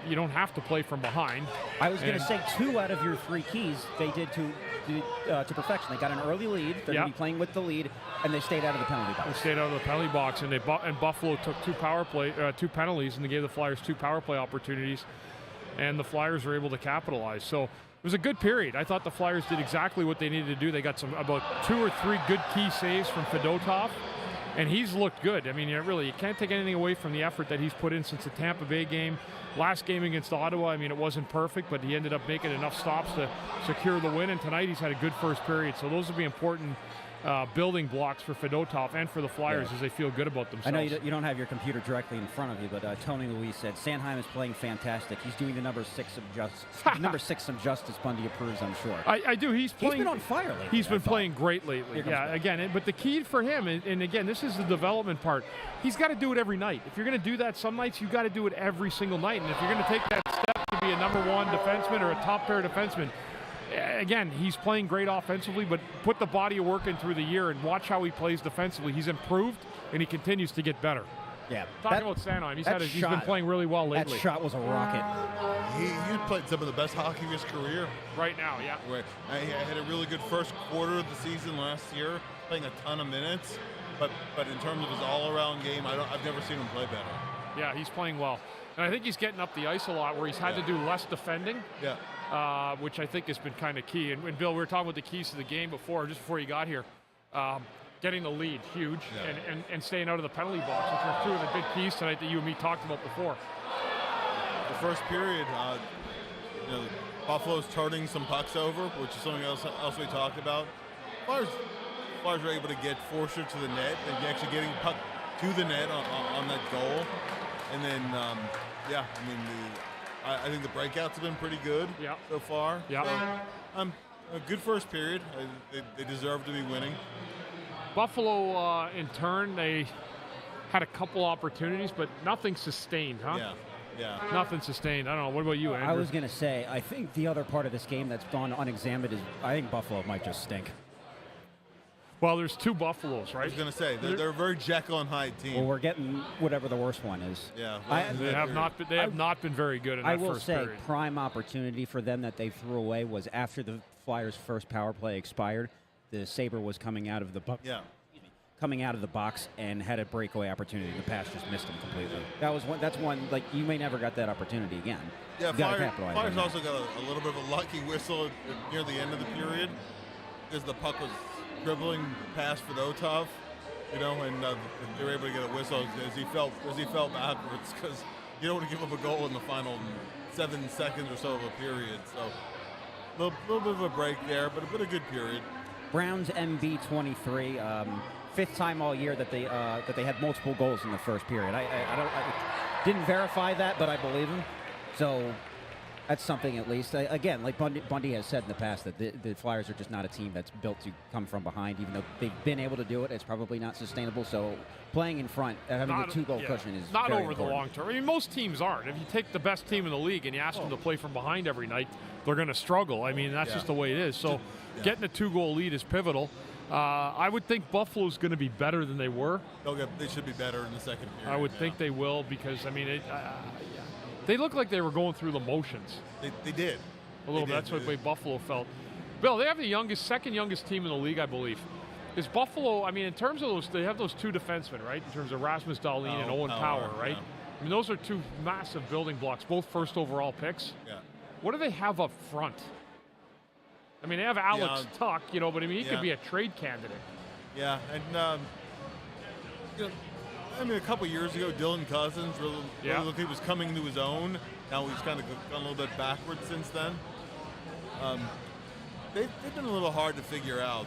you don't have to play from behind. I was going to say 2 out of your 3 keys they did to perfection. They got an early lead. They're going to be playing with the lead, and they stayed out of the penalty box. They stayed out of the penalty box, and Buffalo took 2 penalties, and they gave the Flyers 2 power play opportunities, and the Flyers were able to capitalize. So it was a good period. I thought the Flyers did exactly what they needed to do. They got about 2 or 3 good key saves from Fedotov. And he's looked good. You can't take anything away from the effort that he's put in since the Tampa Bay game. Last game against Ottawa, it wasn't perfect, but he ended up making enough stops to secure the win. And tonight he's had a good first period. So those will be important building blocks for Fedotov and for the Flyers as they feel good about themselves. I know you don't have your computer directly in front of you, but Tony Louise said Sanheim is playing fantastic. He's doing the number 6 of justice Bundy approves, I'm sure. I do. He's been on fire lately. He's been playing great lately. Yeah, again, but the key for him, and again, this is the development part, he's got to do it every night. If you're going to do that some nights, you've got to do it every single night. And if you're going to take that step to be a #1 defenseman or a top pair defenseman, again, he's playing great offensively, but put the body of work in through the year and watch how he plays defensively. He's improved, and he continues to get better. Yeah. Talking about Sanheim, he's been playing really well lately. That shot was a rocket. He played some of the best hockey of his career. Right now, yeah. Right. He had a really good first quarter of the season last year, playing a ton of minutes. But in terms of his all-around game, I've never seen him play better. Yeah, he's playing well. And I think he's getting up the ice a lot where he's had to do less defending. Yeah. Which I think has been kind of key. And Bill, we were talking about the keys to the game just before you got here. Getting the lead, huge, and staying out of the penalty box, which are 2 of the big keys tonight that you and me talked about before. The first period, Buffalo's turning some pucks over, which is something else we talked about. Flyers were able to get Forster to the net and actually getting puck to the net on that goal. And then, I think the breakouts have been pretty good so far. Yeah. So, a good first period. They deserve to be winning. Buffalo, in turn, they had a couple opportunities, but nothing sustained, huh? Yeah. Nothing sustained. I don't know. What about you, Andrew? I was going to say, I think the other part of this game that's gone unexamined is I think Buffalo might just stink. Well, there's 2 Buffaloes, right? I was going to say, they're a very Jekyll and Hyde team. Well, we're getting whatever the worst one is. Yeah. They have not been very good in that first period. I will say, prime opportunity for them that they threw away was after the Flyers' first power play expired. The Sabre was coming out of the box and had a breakaway opportunity. The pass just missed him completely. That's one like you may never got that opportunity again. Yeah, Flyers also got a little bit of a lucky whistle near the end of the period because the puck was dribbling past Fedotov, and they were able to get a whistle as he fell backwards because you don't want to give up a goal in the final 7 seconds or so of a period. So a little bit of a break there, but a good period. Browns MB 23, 5th time all year that they had multiple goals in the first period. I didn't verify that, but I believe him. So that's something at least. Again, like Bundy has said in the past, that the Flyers are just not a team that's built to come from behind. Even though they've been able to do it, it's probably not sustainable. So playing in front, having a 2-goal cushion is not very over important. the long term. I mean, most teams aren't. If you take the best team in the league and you ask them to play from behind every night, they're going to struggle. I mean, that's just the way it is. So getting a 2-goal lead is pivotal. I would think Buffalo's going to be better than they were. They should be better in the second period. I would think they will because, I mean, They looked like they were going through the motions. They did. A little bit. That's what the way Buffalo felt. Bill, they have the second youngest team in the league, I believe. Is Buffalo, I mean, in terms of those, they have those 2 defensemen, right? In terms of Rasmus Dahlin and Owen Power, right? Yeah. I mean, those are 2 massive building blocks, both first overall picks. Yeah. What do they have up front? I mean, they have Alex Tuck, but I mean, he could be a trade candidate. Yeah, and I mean, a couple years ago, Dylan Cousins really looked like he was coming into his own. Now he's kind of gone a little bit backwards since then. They've been a little hard to figure out,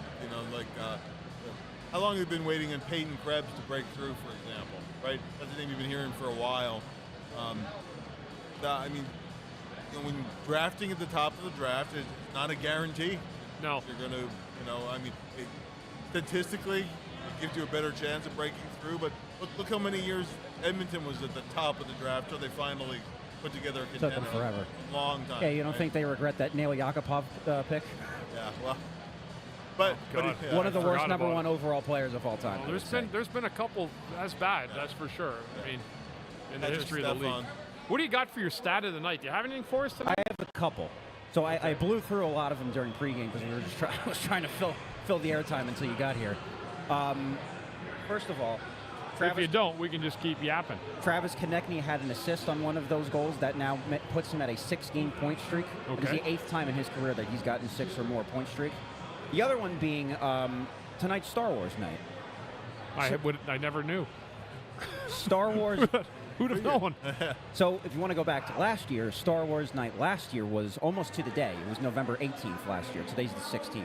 how long they've been waiting on Peyton Krebs to break through, for example, right? That's the name you've been hearing for a while. I mean, when drafting at the top of the draft is not a guarantee. No. You're going to, statistically, it gives you a better chance of breaking through, but look how many years Edmonton was at the top of the draft till they finally put together a contender. Took them forever. Long time. Yeah, you don't think they regret that Nail Yakupov pick? Yeah, well. But one of the worst number 1 overall players of all time. Well, there's been a couple as bad, that's for sure. I mean, in the history of the league. What do you got for your stat of the night? Do you have anything for us tonight? I have a couple. So I blew through a lot of them during pregame because I was trying to fill the airtime until you got here. First of all, if you don't, we can just keep yapping. Travis Konechny had an assist on one of those goals that now puts him at a 6-game point streak. Okay. It's the 8th time in his career that he's gotten 6 or more point streak. The other one being tonight's Star Wars night. I never knew. Star Wars. Who'd have known? So if you want to go back to last year, Star Wars night last year was almost to the day. It was November 18th last year. Today's the 16th.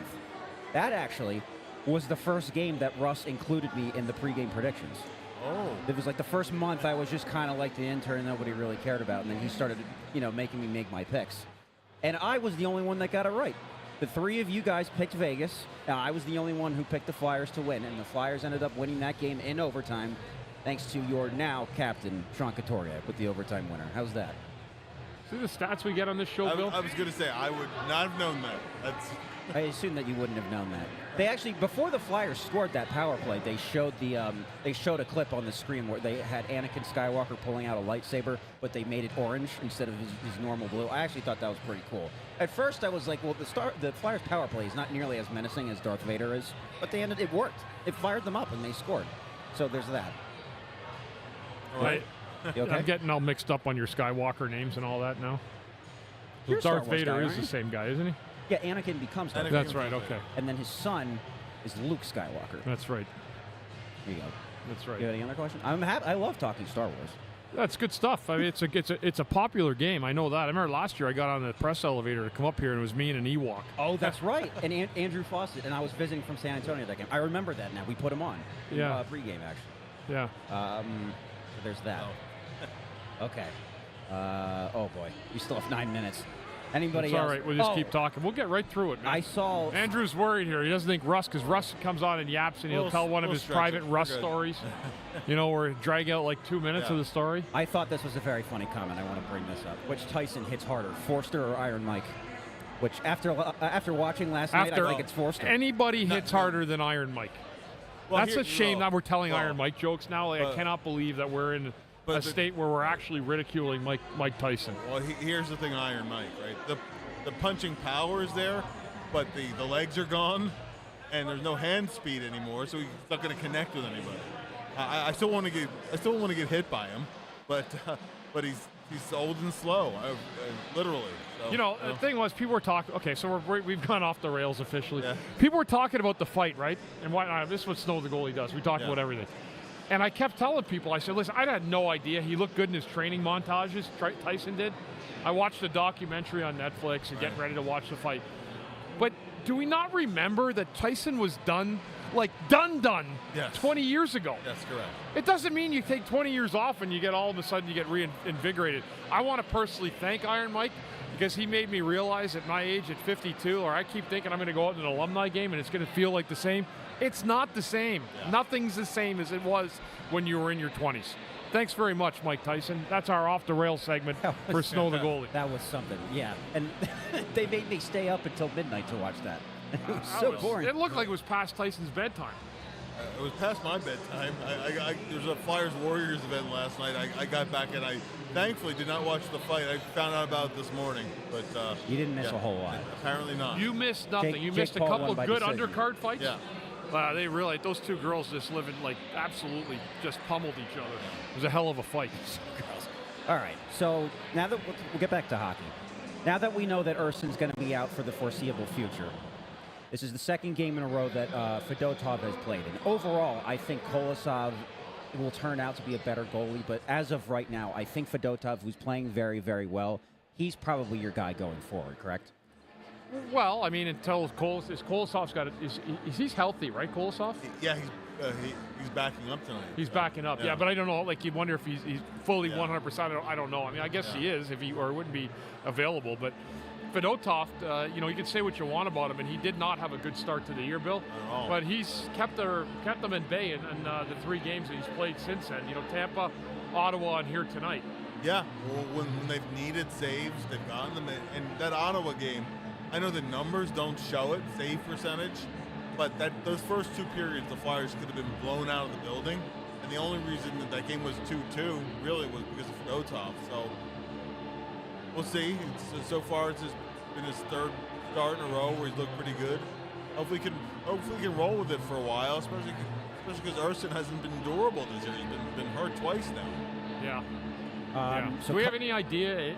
That actually was the first game that Russ included me in the pregame predictions. Oh. It was like the first month I was just kind of like the intern nobody really cared about, and then he started, making me make my picks. And I was the only one that got it right. The 3 of you guys picked Vegas. I was the only one who picked the Flyers to win, and the Flyers ended up winning that game in overtime, thanks to your now captain, Sean Couturier, with the overtime winner. How's that? See the stats we get on this show, Bill? I was going to say, I would not have known that. I assume that you wouldn't have known that. They actually, before the Flyers scored that power play, they showed a clip on the screen where they had Anakin Skywalker pulling out a lightsaber, but they made it orange instead of his normal blue. I actually thought that was pretty cool. At first, I was like, well, the Flyers power play is not nearly as menacing as Darth Vader is, but it worked. It fired them up and they scored. So there's that. All right. You okay? I'm getting all mixed up on your Skywalker names and all that now. You're Darth Star Wars Vader guy, is aren't the you? same guy, isn't he? Yeah, Anakin becomes Darth Vader. That's right, okay. And then his son is Luke Skywalker. That's right. There you go. That's right. You have any other question? I love talking Star Wars. That's good stuff. I mean, it's a popular game. I know that. I remember last year I got on the press elevator to come up here, and it was me and an Ewok. Oh, that's right. And Andrew Fawcett, and I was visiting from San Antonio that game. I remember that now. We put him on. Yeah. Pregame, actually. Yeah. So there's that. Okay. Oh, boy. You still have 9 minutes. Anybody It's else? all right. We'll just keep talking. We'll get right through it, man. I saw... Andrew's worried here. He doesn't think Russ, because Russ comes on and yaps, and he'll tell one of his private Russ stories. Or drag out like 2 minutes of the story. I thought this was a very funny comment. I want to bring this up. Which Tyson hits harder, Forster or Iron Mike? Which, after watching last night, I think it's Forster. Anybody hits harder than Iron Mike. Well, That's a shame that we're telling Iron Mike jokes now. I cannot believe that we're in a state where we're actually ridiculing Mike Tyson. Well, here's the thing, Iron Mike, right? The punching power is there, but the legs are gone, and there's no hand speed anymore, so he's not going to connect with anybody. I still want to get hit by him, but he's old and slow, literally. So, the thing was, people were talking. Okay, so we've gone off the rails officially. Yeah. People were talking about the fight, right? And this is what Snow the goalie does. We talk about everything. And I kept telling people, I said, listen, I had no idea. He looked good in his training montages, Tyson did. I watched a documentary on Netflix and getting ready to watch the fight. But do we not remember that Tyson was done Yes. 20 years ago? That's correct. It doesn't mean you take 20 years off and you get all of a sudden you get reinvigorated. I want to personally thank Iron Mike because he made me realize at my age, at 52, or I keep thinking I'm going to go out in an alumni game and it's going to feel like the same. It's not the same. Yeah. Nothing's the same as it was when you were in your 20s. Thanks very much, Mike Tyson. That's our off-the-rails segment for Snow the goalie. That was something, yeah. And they made me stay up until midnight to watch that. It was so boring. It looked like it was past Tyson's bedtime. It was past my bedtime. There was a Flyers Warriors event last night. I got back and I thankfully did not watch the fight. I found out about it this morning. But you didn't miss a whole lot. Apparently not. You missed nothing. You missed a couple of good undercard fights. Yeah. They really, those two girls just living like absolutely just pummeled each other. It was a hell of a fight. All right, so now that we'll get back to hockey. Now that we know that Urson's going to be out for the foreseeable future, this is the second game in a row that Fedotov has played. And overall, I think Kolosov will turn out to be a better goalie. But as of right now, I think Fedotov, who's playing very, very well, he's probably your guy going forward, correct? Well, I mean, until Kolosov's got it. He's healthy, right, Kolosov? Yeah, he's backing up tonight. He's backing up, yeah. But I don't know. Like, you wonder if he's fully 100%. I don't know. I mean, I guess he is, if he wouldn't be available. But Fedotov, you can say what you want about him, and he did not have a good start to the year, Bill. But he's kept them in bay in the 3 games that he's played since then. Tampa, Ottawa, and here tonight. Yeah, well, when they've needed saves, they've gotten them. And that Ottawa game, I know the numbers don't show it, save percentage, but those first 2 periods, the Flyers could have been blown out of the building. And the only reason that game was 2-2 really was because of Fedotov. So we'll see. So far, it's just been his 3rd start in a row where he's looked pretty good. Hopefully, he can roll with it for a while, especially because Urson hasn't been durable this year. He's been hurt twice now. Yeah. So do we have any idea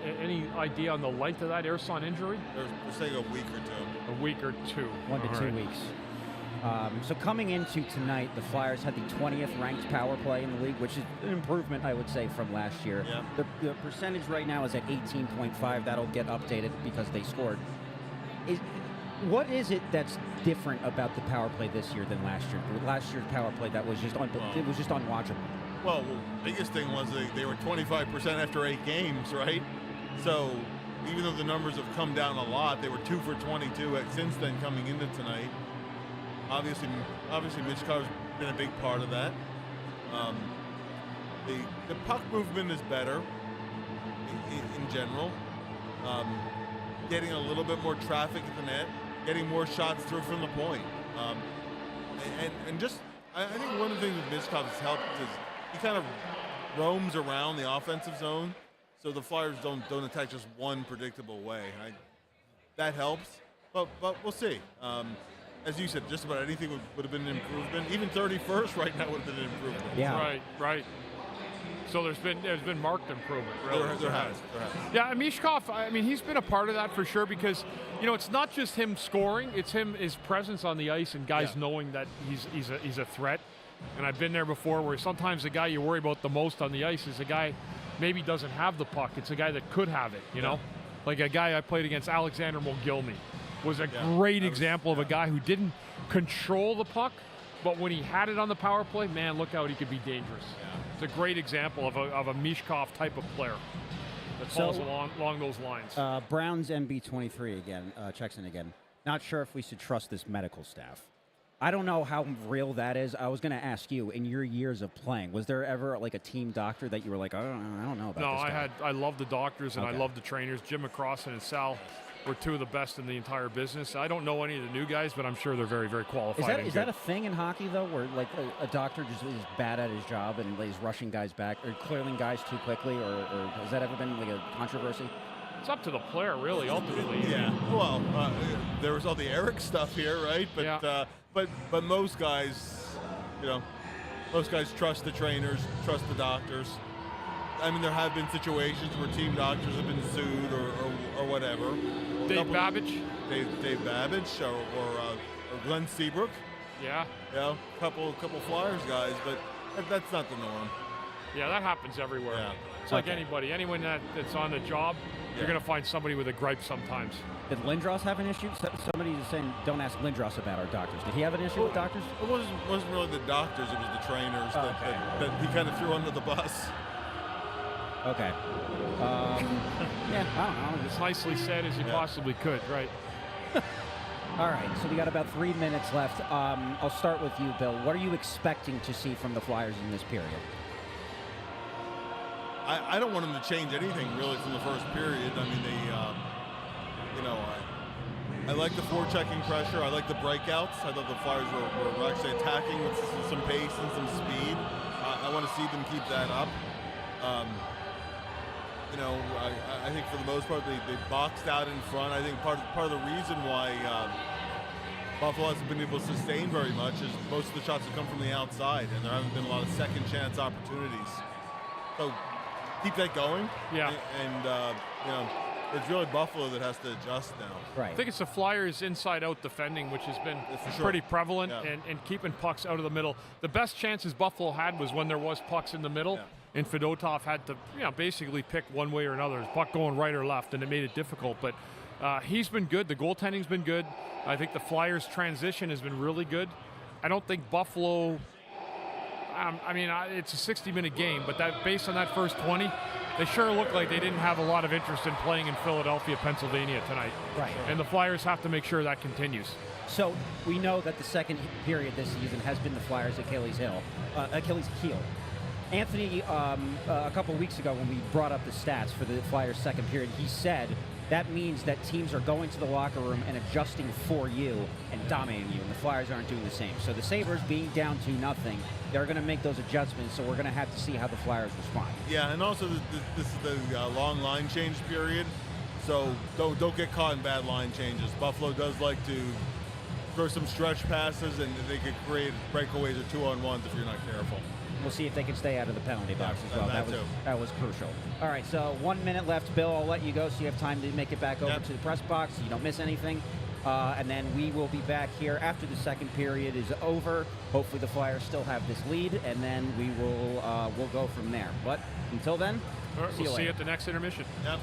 on the length of that Urson injury? They're saying a week or 2. A week or 2. 1 to 2 weeks. So coming into tonight, the Flyers had the 20th ranked power play in the league, which is an improvement, I would say, from last year. Yeah. The percentage right now is at 18.5. That'll get updated because they scored. What is it that's different about the power play this year than last year? Last year's power play, that was just it was just unwatchable. Well, the biggest thing was they were 25% after 8 games, right? So even though the numbers have come down a lot, they were 2 for 22 since then coming into tonight. Obviously Mitch Carr's been a big part of that. The puck movement is better in general. Getting a little bit more traffic at the net, getting more shots through from the point. And just, I think one of the things that Mitch Carr has helped is he kind of roams around the offensive zone, so the Flyers don't attack just one predictable way. That helps, but we'll see. As you said, just about anything would have been an improvement. Even 31st right now would have been an improvement. Yeah. Right. So there's been marked improvement. Really. There has. Yeah, Mishkov, I mean, he's been a part of that for sure because, it's not just him scoring, it's his presence on the ice and guys knowing that he's a threat. And I've been there before where sometimes the guy you worry about the most on the ice is a guy maybe doesn't have the puck. It's a guy that could have it, you know? Like a guy I played against, Alexander Mogilny, was a great example of a guy who didn't control the puck, but when he had it on the power play, man, look out, he could be dangerous. Yeah. It's a great example of a Mishkov type of player that falls along those lines. Brown's MB23 again, checks in again. Not sure if we should trust this medical staff. I don't know how real that is. I was going to ask you, in your years of playing, was there ever like a team doctor that you were like, I don't know about this guy? I love the doctors and I love the trainers. Jim McCrossan and Sal were 2 of the best in the entire business. I don't know any of the new guys, but I'm sure they're very, very qualified. Is that a thing in hockey, though, where like a doctor just is bad at his job and he's rushing guys back or clearing guys too quickly, or has that ever been like a controversy? It's up to the player, really, ultimately. Yeah. Well, there was all the Eric stuff here, right? But but most guys, most guys trust the trainers, trust the doctors. I mean, there have been situations where team doctors have been sued or whatever. Dave Babbage. Dave Babbage or Glenn Seabrook. Yeah. A couple Flyers guys, but that's not the norm. Yeah, that happens everywhere. Yeah. It's like anybody. Anyone that's on the job, you're going to find somebody with a gripe sometimes. Did Lindros have an issue? Somebody is saying, don't ask Lindros about our doctors. Did he have an issue with doctors? It wasn't really the doctors. It was the trainers that he kind of threw under the bus. Okay. Yeah, I don't know. As nicely said as you possibly could, right? All right, so we got about 3 minutes left. I'll start with you, Bill. What are you expecting to see from the Flyers in this period? I don't want them to change anything really from the first period. I mean, I like the forechecking pressure. I like the breakouts. I thought the Flyers were actually attacking with some pace and some speed. I want to see them keep that up. I think for the most part they boxed out in front. I think part of the reason why Buffalo hasn't been able to sustain very much is most of the shots have come from the outside, and there haven't been a lot of second chance opportunities. So keep that going. Yeah. And it's really Buffalo that has to adjust now. Right. I think it's the Flyers inside-out defending, which has been pretty prevalent, and keeping pucks out of the middle. The best chances Buffalo had was when there was pucks in the middle, and Fedotov had to basically pick one way or another, puck going right or left, and it made it difficult. But he's been good. The goaltending's been good. I think the Flyers' transition has been really good. I don't think Buffalo. It's a 60-minute game, but based on that first 20, they sure look like they didn't have a lot of interest in playing in Philadelphia, Pennsylvania tonight. Right. And the Flyers have to make sure that continues. So we know that the second period this season has been the Flyers' Achilles heel. Anthony, a couple weeks ago when we brought up the stats for the Flyers' second period, he said that means that teams are going to the locker room and adjusting for you and dominating you, and the Flyers aren't doing the same. So the Sabres being down 2-0, they're going to make those adjustments, so we're going to have to see how the Flyers respond. Yeah, and also this is the long line change period, so don't get caught in bad line changes. Buffalo does like to throw some stretch passes, and they could create breakaways or 2-on-1s if you're not careful. We'll see if they can stay out of the penalty box as well. That was crucial. All right, so 1 minute left. Bill, I'll let you go so you have time to make it back over to the press box so you don't miss anything. And then we will be back here after the second period is over. Hopefully the Flyers still have this lead, and then we'll go from there. But until then, we'll see you at the next intermission. Yep.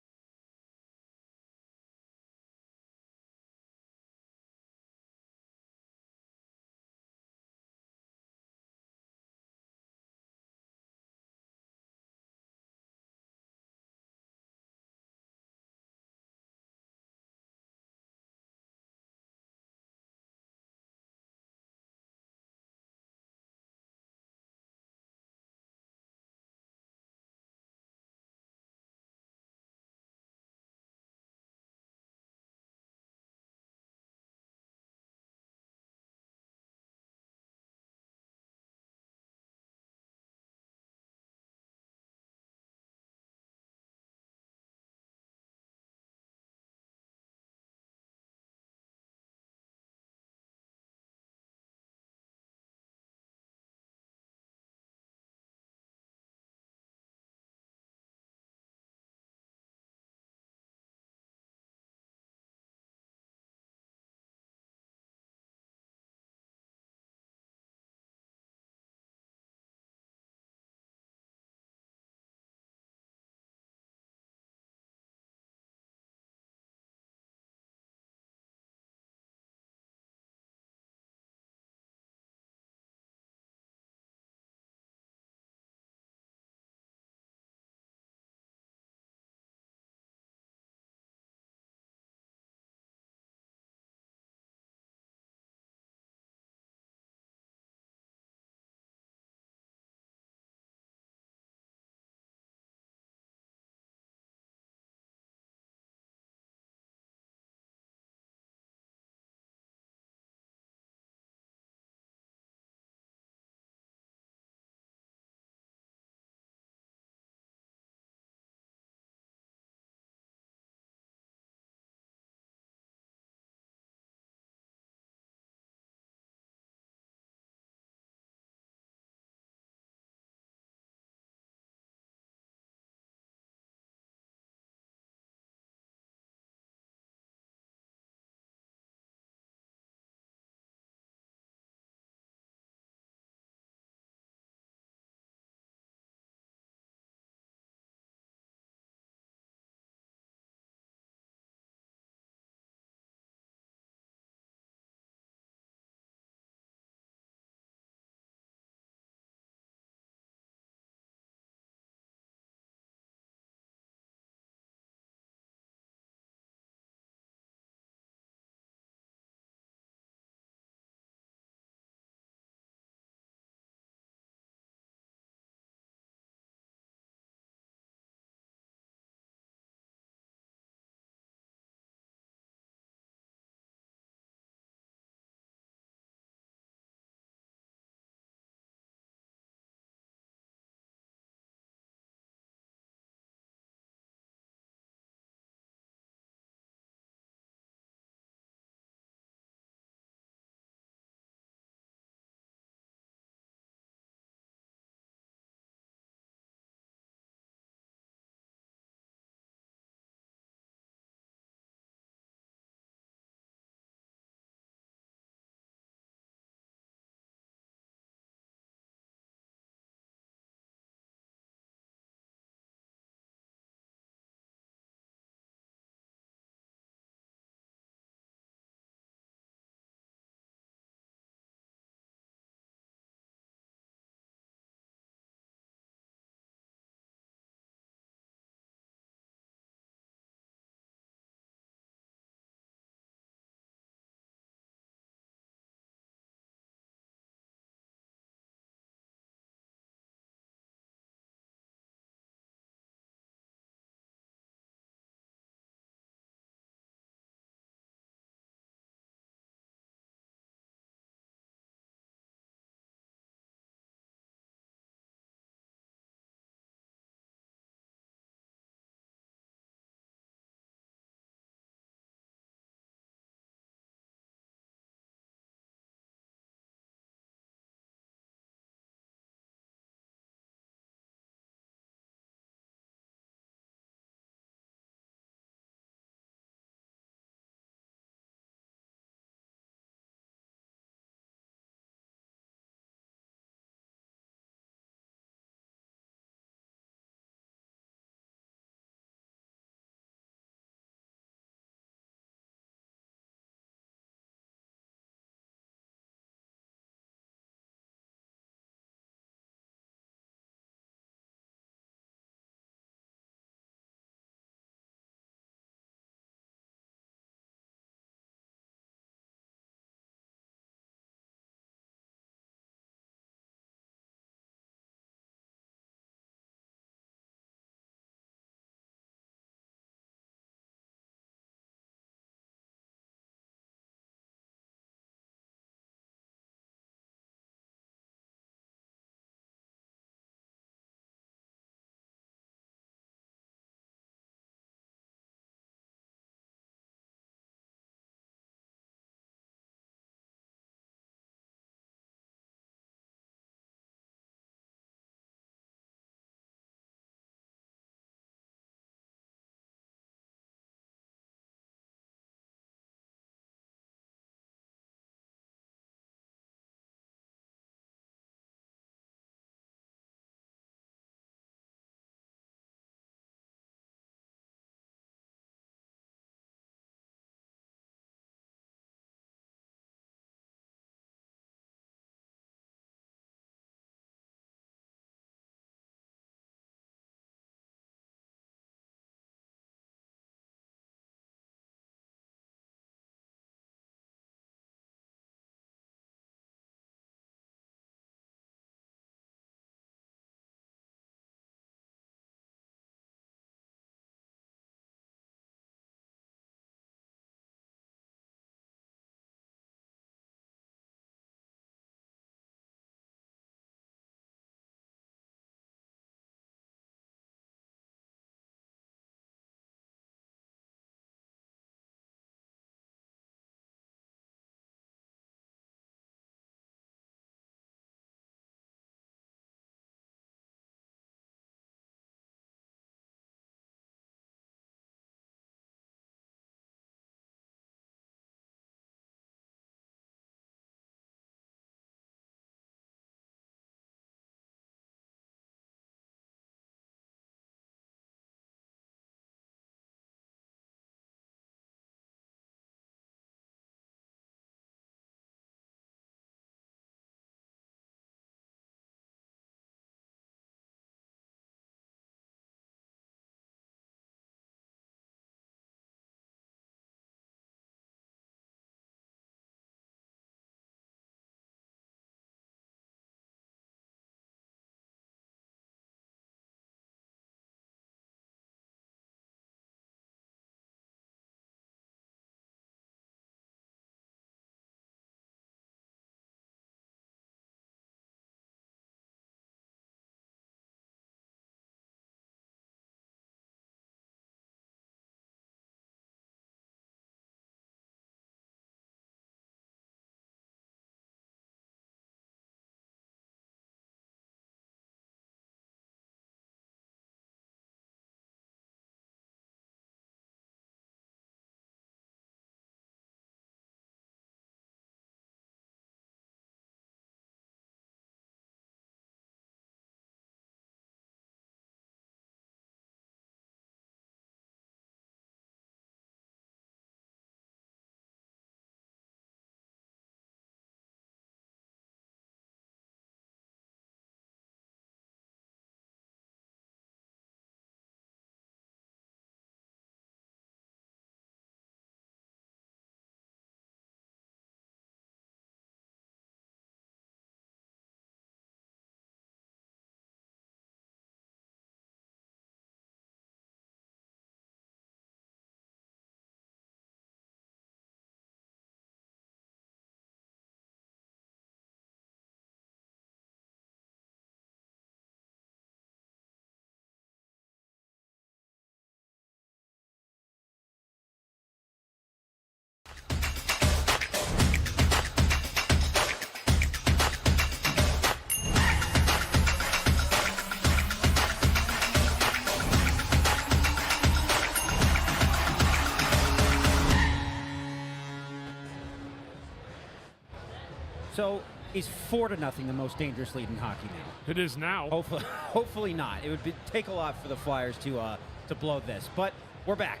Is 4-0 the most dangerous lead in hockey now? It is now. Hopefully not. It would take a lot for the Flyers to blow this. But we're back.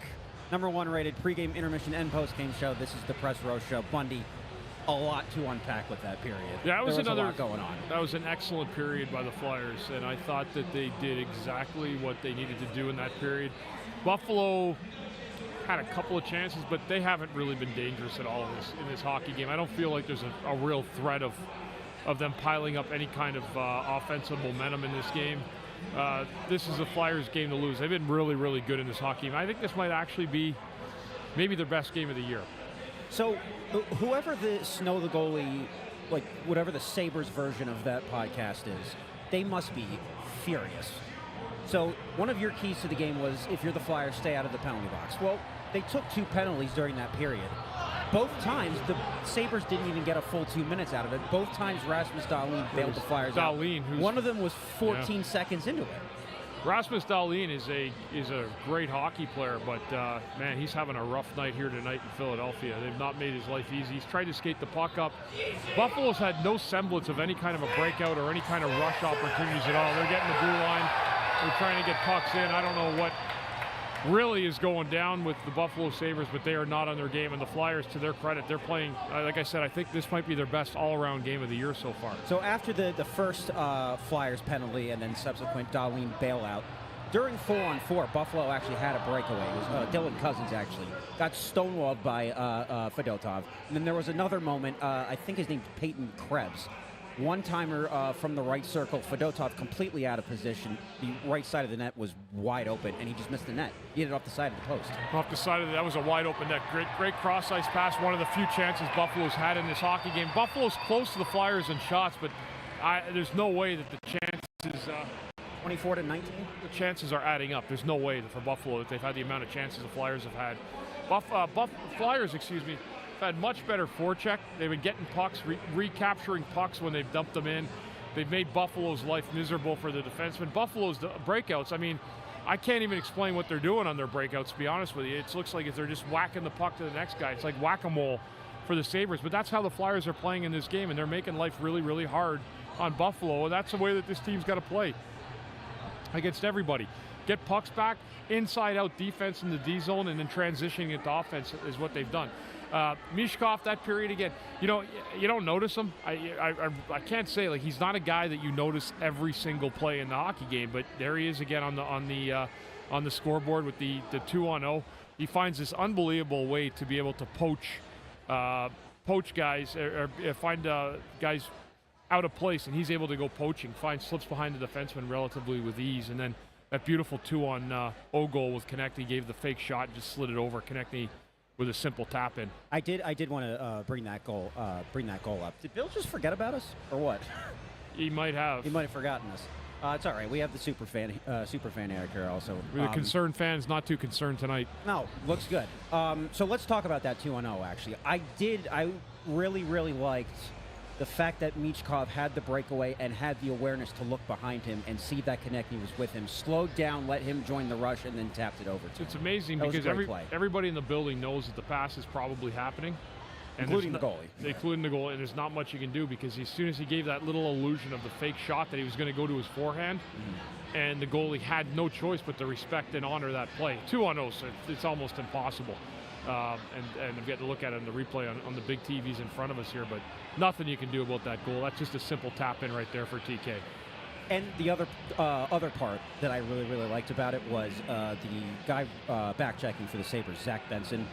Number 1 rated pregame, intermission, and postgame show. This is the Press Row Show. Bundy, a lot to unpack with that period. Yeah, there was a lot going on. That was an excellent period by the Flyers, and I thought that they did exactly what they needed to do in that period. Buffalo had a couple of chances, but they haven't really been dangerous at all in this hockey game. I don't feel like there's a real threat of them piling up any kind of offensive momentum in this game. This is a Flyers game to lose. They've been really, really good in this hockey game. I think this might actually be maybe their best game of the year. So whoever the Snow the Goalie, like whatever the Sabres version of that podcast is, they must be furious. So one of your keys to the game was, if you're the Flyers, stay out of the penalty box. Well, they took 2 penalties during that period. Both times, the Sabres didn't even get a full 2 minutes out of it. Both times, Rasmus Dahlin bailed the Flyers out. One of them was 14 seconds into it. Rasmus Dahlin is a great hockey player, but man, he's having a rough night here tonight in Philadelphia. They've not made his life easy. He's tried to skate the puck up. Buffalo's had no semblance of any kind of a breakout or any kind of rush opportunities at all. They're getting the blue line. They're trying to get pucks in. I don't know what really is going down with the Buffalo Sabres, but they are not on their game. And the Flyers, to their credit, they're playing, like I said, I think this might be their best all-around game of the year so far. So after the first Flyers penalty and then subsequent Dahlin bailout, during 4-on-4, Buffalo actually had a breakaway. It was Dylan Cousins, actually. Got stonewalled by Fedotov. And then there was another moment, I think his name's Peyton Krebs. One-timer from the right circle, Fedotov completely out of position. The right side of the net was wide open, and he just missed the net. He hit it off the side of the post. Off the side of that was a wide-open net. Great cross-ice pass, one of the few chances Buffalo's had in this hockey game. Buffalo's close to the Flyers in shots, but there's no way that the chances... 24-19? The chances are adding up. There's no way that for Buffalo that they've had the amount of chances the Flyers have had. Flyers, have had much better forecheck. They've been getting pucks, recapturing pucks when they've dumped them in. They've made Buffalo's life miserable for the defensemen. Buffalo's breakouts, I mean, I can't even explain what they're doing on their breakouts, to be honest with you. It looks like if they're just whacking the puck to the next guy. It's like whack-a-mole for the Sabres, but that's how the Flyers are playing in this game, and they're making life really, really hard on Buffalo, and that's the way that this team's got to play against everybody. Get pucks back, inside-out defense in the D zone, and then transitioning into offense is what they've done. Mishkov, that period again, you don't notice him. I can't say, like, he's not a guy that you notice every single play in the hockey game, but there he is again on the scoreboard with the 2-on-0. He finds this unbelievable way to be able to poach guys or find guys out of place, and he's able to go poaching, slips behind the defenseman relatively with ease, and then that beautiful 2-on-0 goal with Konechny, gave the fake shot and just slid it over. Konechny with a simple tap in. I did want to bring that goal up. Did Bill just forget about us or what? He might have. He might have forgotten us. It's all right. We have the super fan Eric here also. The concerned fans not too concerned tonight. No, looks good. So let's talk about that 2-on-0. Actually, I really liked the fact that Michkov had the breakaway and had the awareness to look behind him and see that Konechny was with him, slowed down, let him join the rush, and then tapped it over to him. It's amazing because everybody in the building knows that the pass is probably happening. Including the goalie. Including the goalie, and there's not much you can do because as soon as he gave that little illusion of the fake shot that he was going to go to his forehand, and the goalie had no choice but to respect and honor that play. 2-on-0, so it's almost impossible. And I'm getting to look at it in the replay on the big TVs in front of us here, but nothing you can do about that goal. That's just a simple tap in right there for TK. And the other part that I really liked about it was the guy back checking for the Sabres, Zach Benson,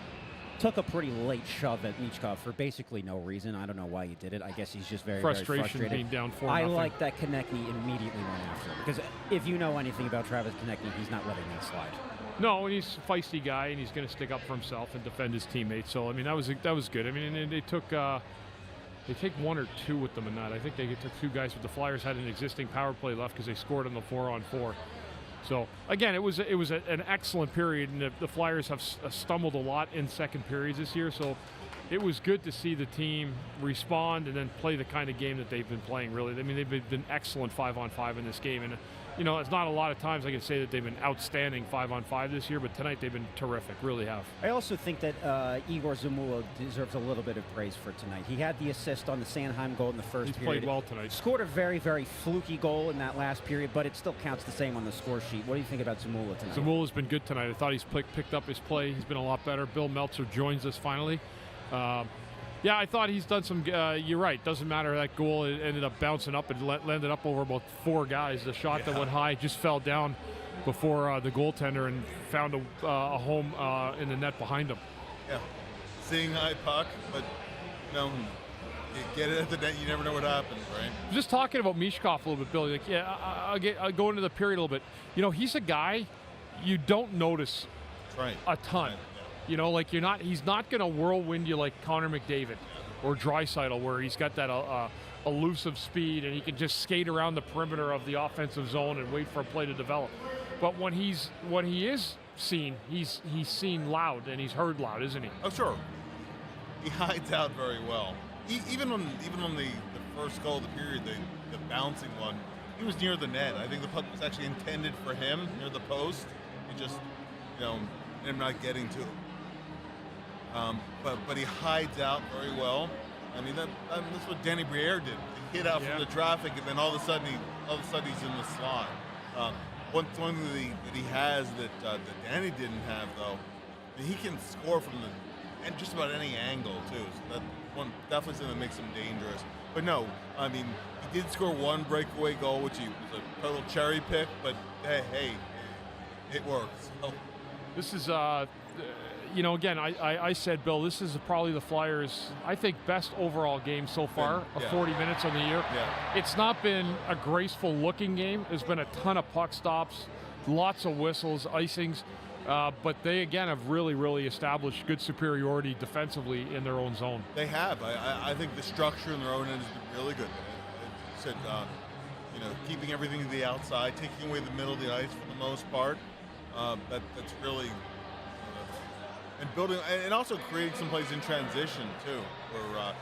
took a pretty late shove at Michkov for basically no reason. I don't know why he did it. I guess he's just very frustrated. Being down 4-0. I like that Konechny immediately went after him because if you know anything about Travis Konechny, he's not letting that slide. No, and he's a feisty guy, and he's going to stick up for himself and defend his teammates. So I mean, that was good. I mean, and they take 1 or 2 with them in that. I think they took 2 guys, but the Flyers had an existing power play left because they scored on the 4-on-4. So again, it was an excellent period, and the Flyers have stumbled a lot in second periods this year. So it was good to see the team respond and then play the kind of game that they've been playing, really. I mean, they've been excellent 5-on-5 in this game. And, it's not a lot of times I can say that they've been outstanding 5-on-5 this year, but tonight they've been terrific, really have. I also think that Igor Zamula deserves a little bit of praise for tonight. He had the assist on the Sanheim goal in the first period. He's played well tonight. Scored a very, very fluky goal in that last period, but it still counts the same on the score sheet. What do you think about Zamula tonight? Zamula's been good tonight. I thought he's picked up his play. He's been a lot better. Bill Meltzer joins us finally. Yeah, I thought he's done some. You're right. Doesn't matter. That goal it ended up bouncing up and landed up over about 4 guys. The shot that went high just fell down before the goaltender and found a home in the net behind him. Yeah, seeing high puck, but you get it at the net. You never know what happens, right? Just talking about Mishkov a little bit, Billy. Like, I'll go into the period a little bit. He's a guy you don't notice a ton. Right. Like he's not going to whirlwind you like Connor McDavid or Draisaitl, where he's got that elusive speed and he can just skate around the perimeter of the offensive zone and wait for a play to develop. But when he is seen, he's seen loud and he's heard loud, isn't he? Oh, sure. He hides out very well. Even on the first goal of the period, the bouncing one, he was near the net. I think the puck was actually intended for him near the post. He just, him not getting to it. But he hides out very well. I mean, that's what Danny Briere did. He hid out from the traffic, and then all of a sudden he's in the slot. One thing that he has that Danny didn't have, though, he can score from and just about any angle too. So that one definitely something that makes him dangerous. But no, I mean, he did score one breakaway goal, which was a total cherry pick. But hey, it works. So. This is. Again, I said, Bill, this is probably the Flyers', I think, best overall game so far, 40 minutes on the year. Yeah. It's not been a graceful-looking game. There's been a ton of puck stops, lots of whistles, icings, but they, again, have really, really established good superiority defensively in their own zone. They have. I think the structure in their own end has been really good. I said, keeping everything to the outside, taking away the middle of the ice for the most part. That's really... And building, and also creating some plays in transition too, where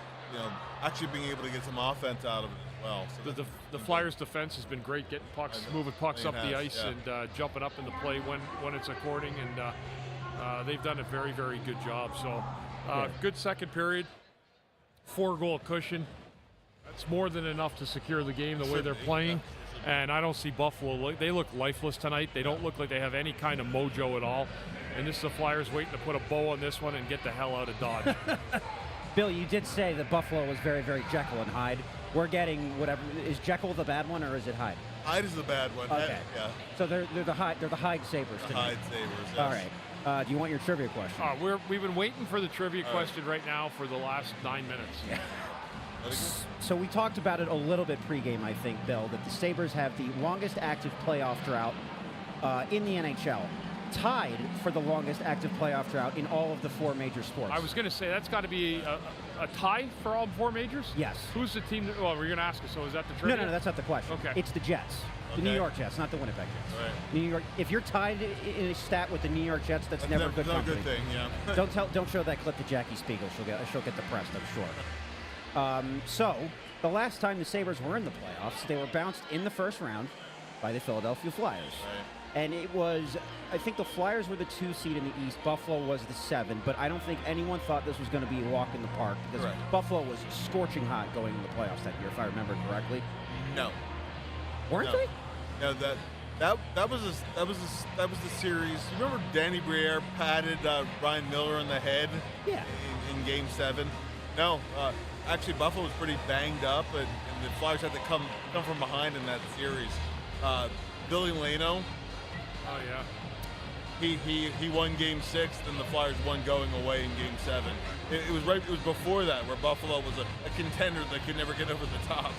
actually being able to get some offense out of it as well. So the Flyers' defense has been great, getting pucks, moving pucks up the ice, and jumping up in the play when it's according, and they've done a very, very good job. So, good second period, 4-goal cushion. That's more than enough to secure the game the way they're playing. And I don't see Buffalo. They look lifeless tonight. They don't look like they have any kind of mojo at all. And this is the Flyers waiting to put a bow on this one and get the hell out of Dodge. Bill, you did say that Buffalo was very, very Jekyll and Hyde. We're getting whatever. Is Jekyll the bad one or is it Hyde? Hyde is the bad one. Okay. Yeah. So they're the Hyde Sabres tonight. Hyde Sabres. Yes. All right. Do you want your trivia question? We've been waiting for the trivia question right now for the last 9 minutes. Yeah. So we talked about it a little bit pregame, I think, Bill, that the Sabres have the longest active playoff drought in the NHL, tied for the longest active playoff drought in all of the 4 major sports. I was going to say, that's got to be a tie for all 4 majors? Yes. Who's the team that, we're going to ask us, so is that the trivia? No, that's not the question. Okay. It's the Jets. The New York Jets, not the Winnipeg Jets. Right. New York. If you're tied in a stat with the New York Jets, that's never good company. Good thing, yeah. Don't show that clip to Jackie Spiegel. She'll get depressed, I'm sure. So the last time the Sabres were in the playoffs, they were bounced in the first round by the Philadelphia Flyers. Right. And it was, I think the Flyers were the 2 seed in the East. Buffalo was the 7, but I don't think anyone thought this was going to be a walk in the park because Buffalo was scorching hot going in the playoffs that year, if I remember correctly. No. Weren't they? No, that was the series. You remember Danny Briere patted Ryan Miller in the head? Yeah. In Game 7. No, actually Buffalo was pretty banged up, and the Flyers had to come from behind in that series. Billy Leno. Oh yeah. He won Game 6, and the Flyers won going away in Game 7. It was before that where Buffalo was a contender that could never get over the top.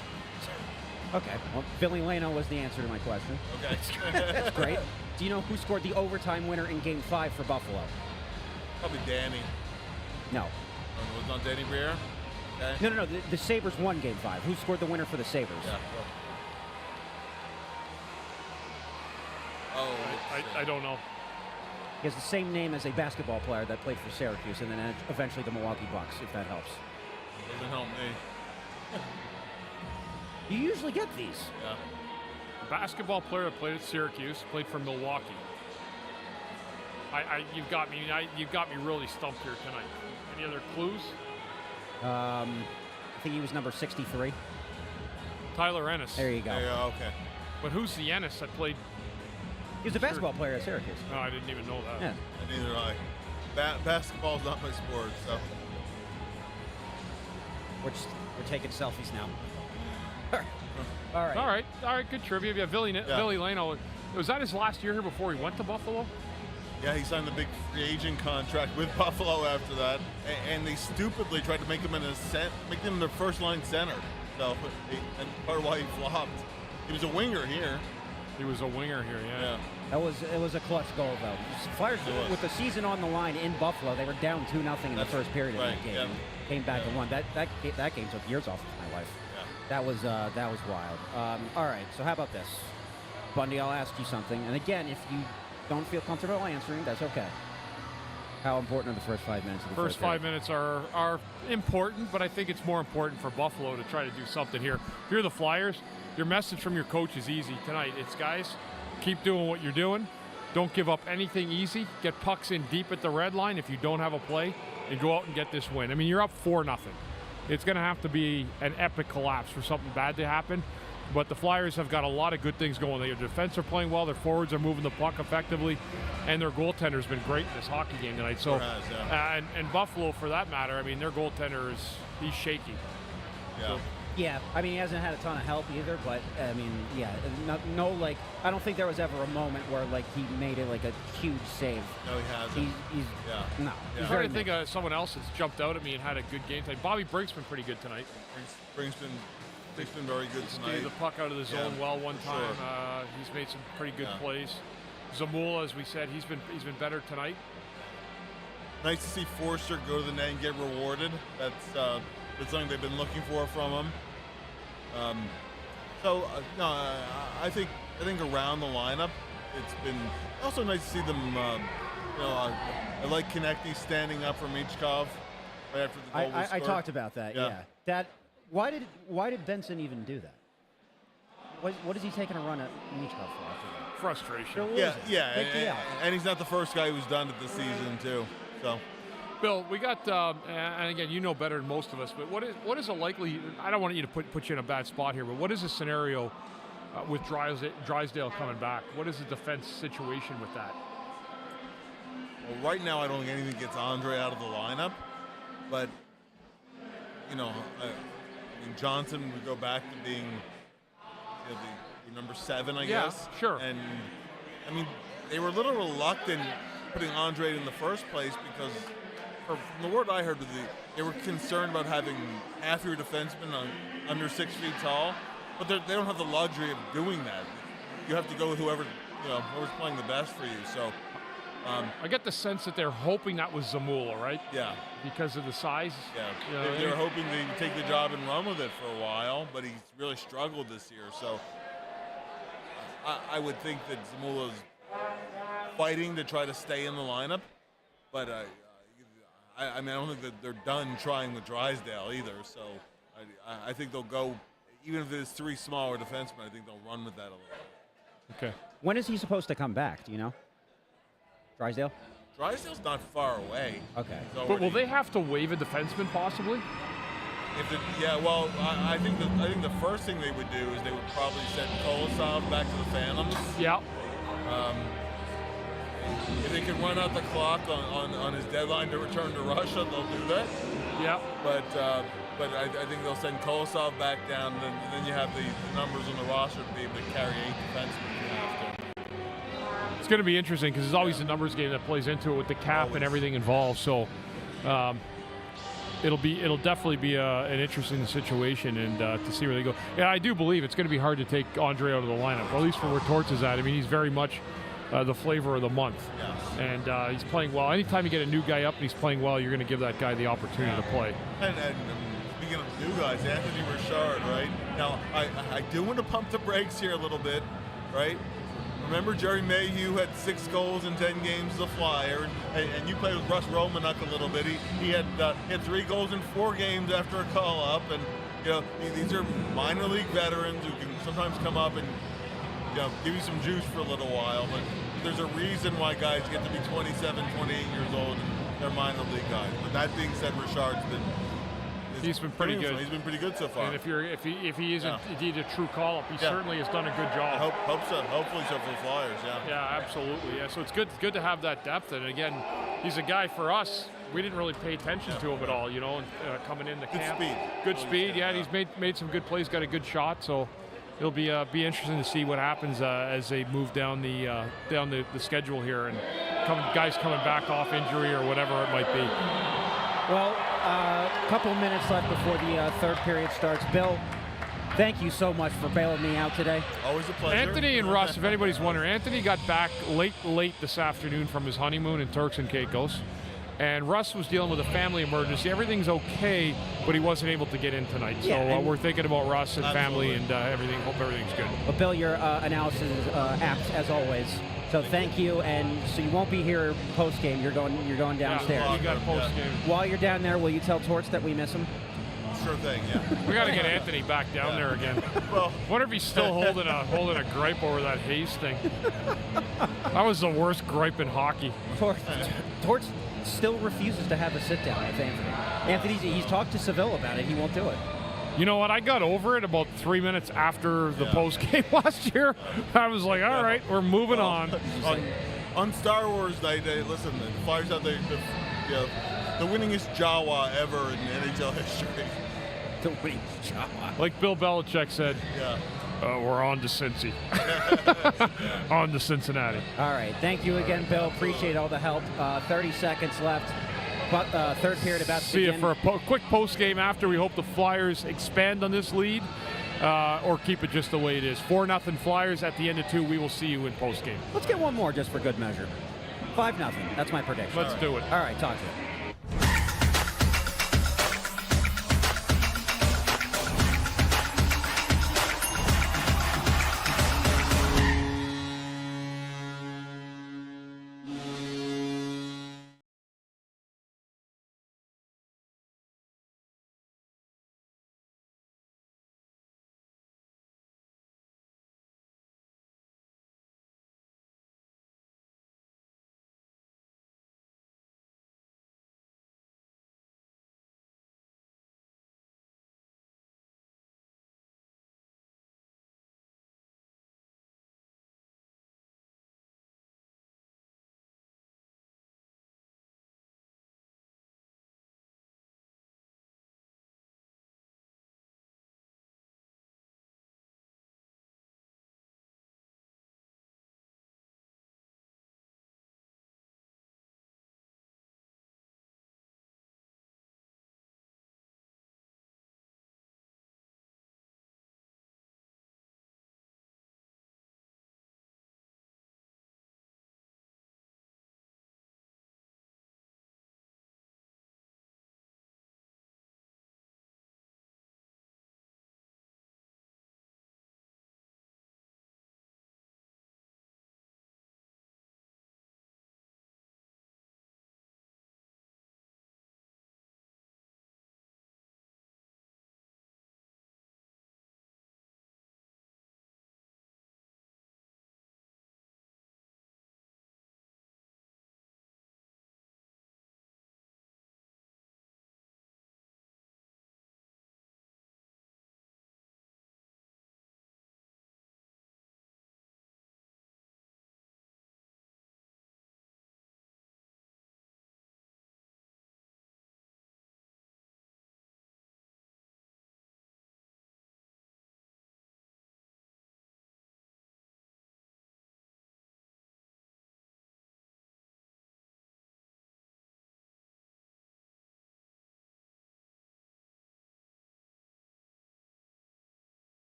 Okay, well, Billy Leno was the answer to my question. Okay. That's great. Do you know who scored the overtime winner in Game 5 for Buffalo? Probably Danny. No. It was not Danny Briere? Okay. No. The Sabres won Game 5. Who scored the winner for the Sabres? Yeah. I don't know. He has the same name as a basketball player that played for Syracuse and then eventually the Milwaukee Bucks, if that helps. Doesn't help me. You usually get these. Yeah. A basketball player that played at Syracuse, played for Milwaukee. You've got me really stumped here tonight. Any other clues? I think he was number 63. Tyler Ennis. There you go. Okay. But who's the Ennis that played? He was a basketball player at Syracuse. Oh, I didn't even know that. Yeah. Neither do I. Basketball's not my sport, so. We're taking selfies now. All right. All right. Good trivia. Yeah, Billy Lano. Was that his last year here before he went to Buffalo? Yeah, he signed the big free agent contract with Buffalo after that, and they stupidly tried to make him their first line center. So, and part of why he flopped. He was a winger here. Yeah. It was a clutch goal though. Flyers with the season on the line in Buffalo, they were down 2-0 in the first period of that game. Yeah. Came back and won. That game took years off of my life. Yeah. That was wild. All right, so how about this, Bundy? I'll ask you something, and again, if you don't feel comfortable answering, that's okay. How important are the first 5 minutes of the first 5 minutes are important, but I think it's more important for Buffalo to try to do something here. If you're the Flyers, your message from your coach is easy tonight. It's, guys, keep doing what you're doing. Don't give up anything easy. Get pucks in deep at the red line if you don't have a play, and go out and get this win. I mean, you're up 4-0. It's going to have to be an epic collapse for something bad to happen. But the Flyers have got a lot of good things going. Their defense are playing well. Their forwards are moving the puck effectively. And their goaltender's been great in this hockey game tonight. So, and Buffalo, for that matter, I mean, their goaltender he's shaky. Yeah. So, yeah, I mean, he hasn't had a ton of help either, but, I mean, yeah, I don't think there was ever a moment where, he made it, a huge save. No, he hasn't. No. Yeah. I'm trying to think of someone else that's jumped out at me and had a good game tonight. Bobby Brink's been pretty good tonight. Brink's been very good tonight. Gave the puck out of the zone well one time. Sure. He's made some pretty good plays. Zamula, as we said, he's been better tonight. Nice to see Forster go to the net and get rewarded. That's something they've been looking for from him. I think around the lineup, it's been also nice to see them. I like Konechny standing up for Michkov right after the goal was I scored. talked about that. Yeah. Why did Benson even do that? What is he taking a run at Michkov for after that? Frustration. And he's not the first guy who's done it this season too. So. Bill, we got, and again, you know better than most of us, but what is a likely, I don't want you to put you in a bad spot here, but what is a scenario with Drysdale coming back? What is the defense situation with that? Well, right now I don't think anything gets Andre out of the lineup, but, Johnson would go back to being the number 7, I guess. Yeah, sure. And, they were a little reluctant putting Andre in the first place because, from the word I heard, they were concerned about having half your defensemen under 6 feet tall, but they don't have the luxury of doing that. You have to go with whoever's playing the best for you. So, I get the sense that they're hoping that was Zamula, right? Yeah. Because of the size. Yeah. They were hoping they would take the job and run with it for a while, but he's really struggled this year. So, I would think that Zamula's fighting to try to stay in the lineup, but I don't think that they're done trying with Drysdale either. So I think they'll go, even if there's 3 smaller defensemen, I think they'll run with that a little bit. Okay. When is he supposed to come back? Do you know? Drysdale? Drysdale's not far away. Okay. But will they have to waive a defenseman possibly? I think the first thing they would do is they would probably send Kolosov back to the Phantoms. Yeah. If they can run out the clock on his deadline to return to Russia, they'll do that. Yeah. But I think they'll send Kolosov back down, and then you have the numbers on the roster to be able to carry 8 defensemen if you have to. It's going to be interesting because there's always a numbers game that plays into it with the cap and everything involved. So it'll definitely be an interesting situation and to see where they go. Yeah, I do believe it's going to be hard to take Andre out of the lineup, or at least for where Torts is at. I mean, he's very much the flavor of the month. Yes. And he's playing well. Anytime you get a new guy up and he's playing well, you're going to give that guy the opportunity to play. And speaking of new guys, Anthony Richard, right? Now, I do want to pump the brakes here a little bit, right? remember Jerry Mayhew had 6 goals in 10 games as a Flyer, and you played with Russ Romanek a little bit. He had 3 goals in 4 games after a call-up, and these are minor league veterans who can sometimes come up and give you some juice for a little while, but there's a reason why guys get to be 27, 28 years old, and they're minor league guys. But that being said, Richard's been... He's been pretty good. He's been pretty good so far. And if he isn't indeed a true call-up, he certainly has done a good job. Hope so. Hopefully so for the Flyers, Yeah, absolutely. Yeah, so it's good to have that depth. And again, he's a guy for us. We didn't really pay attention to him at all, coming into camp. Good speed. Yeah, and he's made some good plays, got a good shot. So it'll be interesting to see what happens as they move down the schedule here and guys coming back off injury or whatever it might be. Well, a couple of minutes left before the third period starts. Bill, thank you so much for bailing me out today. Always a pleasure. Anthony and Russ, if anybody's wondering, Anthony got back late this afternoon from his honeymoon in Turks and Caicos. And Russ was dealing with a family emergency. Everything's okay, but he wasn't able to get in tonight. So we're thinking about Russ and family and everything. Hope everything's good. Well, Bill, your analysis is apt as always. So thank you. And so you won't be here post game. You're going downstairs. Yeah, you got post game. While you're down there, will you tell Torts that we miss him? Sure thing. Yeah. We got to get Anthony back down there again. Well, wonder if he's still holding a gripe over that Hayes thing. That was the worst gripe in hockey. Torts still refuses to have a sit down with Anthony. He's talked to Seville about it. He won't do it. You know what? I got over it about 3 minutes after the post game last year. I was like, all right, we're moving on. On Star Wars night, listen, the Flyers have the winningest Jawa ever in NHL history. The winningest Jawa. Like Bill Belichick said. Yeah. We're on to Cincy. On to Cincinnati. All right. Thank you again, Bill. Appreciate all the help. 30 seconds left. Third period about to begin. See you for a quick post game after. We hope the Flyers expand on this lead or keep it just the way it is. 4-0 Flyers at the end of 2. We will see you in post game. Let's get one more just for good measure. 5-0. That's my prediction. Let's do it. All right. Talk to you.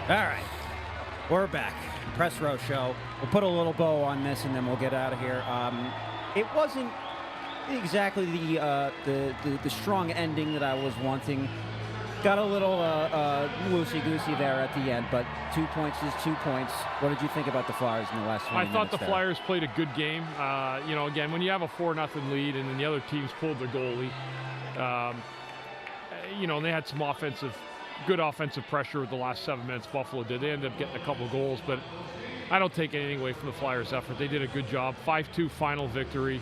All right, we're back. Press row show. We'll put a little bow on this, and then we'll get out of here. It wasn't exactly the strong ending that I was wanting. Got a little loosey-goosey there at the end, but 2 points is 2 points. What did you think about the Flyers in the last 20 minutes? I thought the Flyers played a good game. Again, when you have a 4-0 lead and then the other teams pulled their goalie, they had some good offensive pressure with the last 7 minutes. Buffalo did. They ended up getting a couple goals, but I don't take anything away from the Flyers' effort. They did a good job. 5-2 final victory.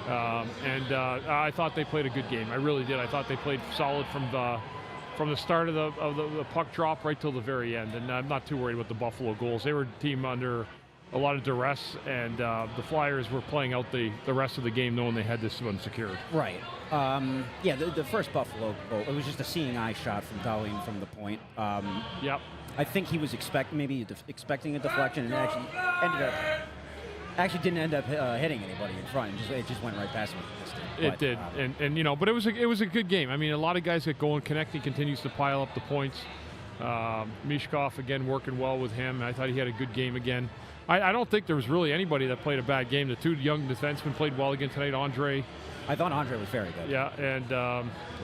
I thought they played a good game. I really did. I thought they played solid from the start of the puck drop right till the very end. And I'm not too worried about the Buffalo goals. They were a team under a lot of duress, and the Flyers were playing out the rest of the game knowing they had this one secured. Right. The first Buffalo goal, it was just a seeing eye shot from Therien from the point. Yep. I think he was expecting a deflection, and actually didn't end up hitting anybody in front. It just went right past him. It did, but it was a good game. I mean, a lot of guys get going. Connecting continues to pile up the points. Mishkov again working well with him. I thought he had a good game again. I don't think there was really anybody that played a bad game. The two young defensemen played well again tonight. I thought Andre was very good. Yeah, and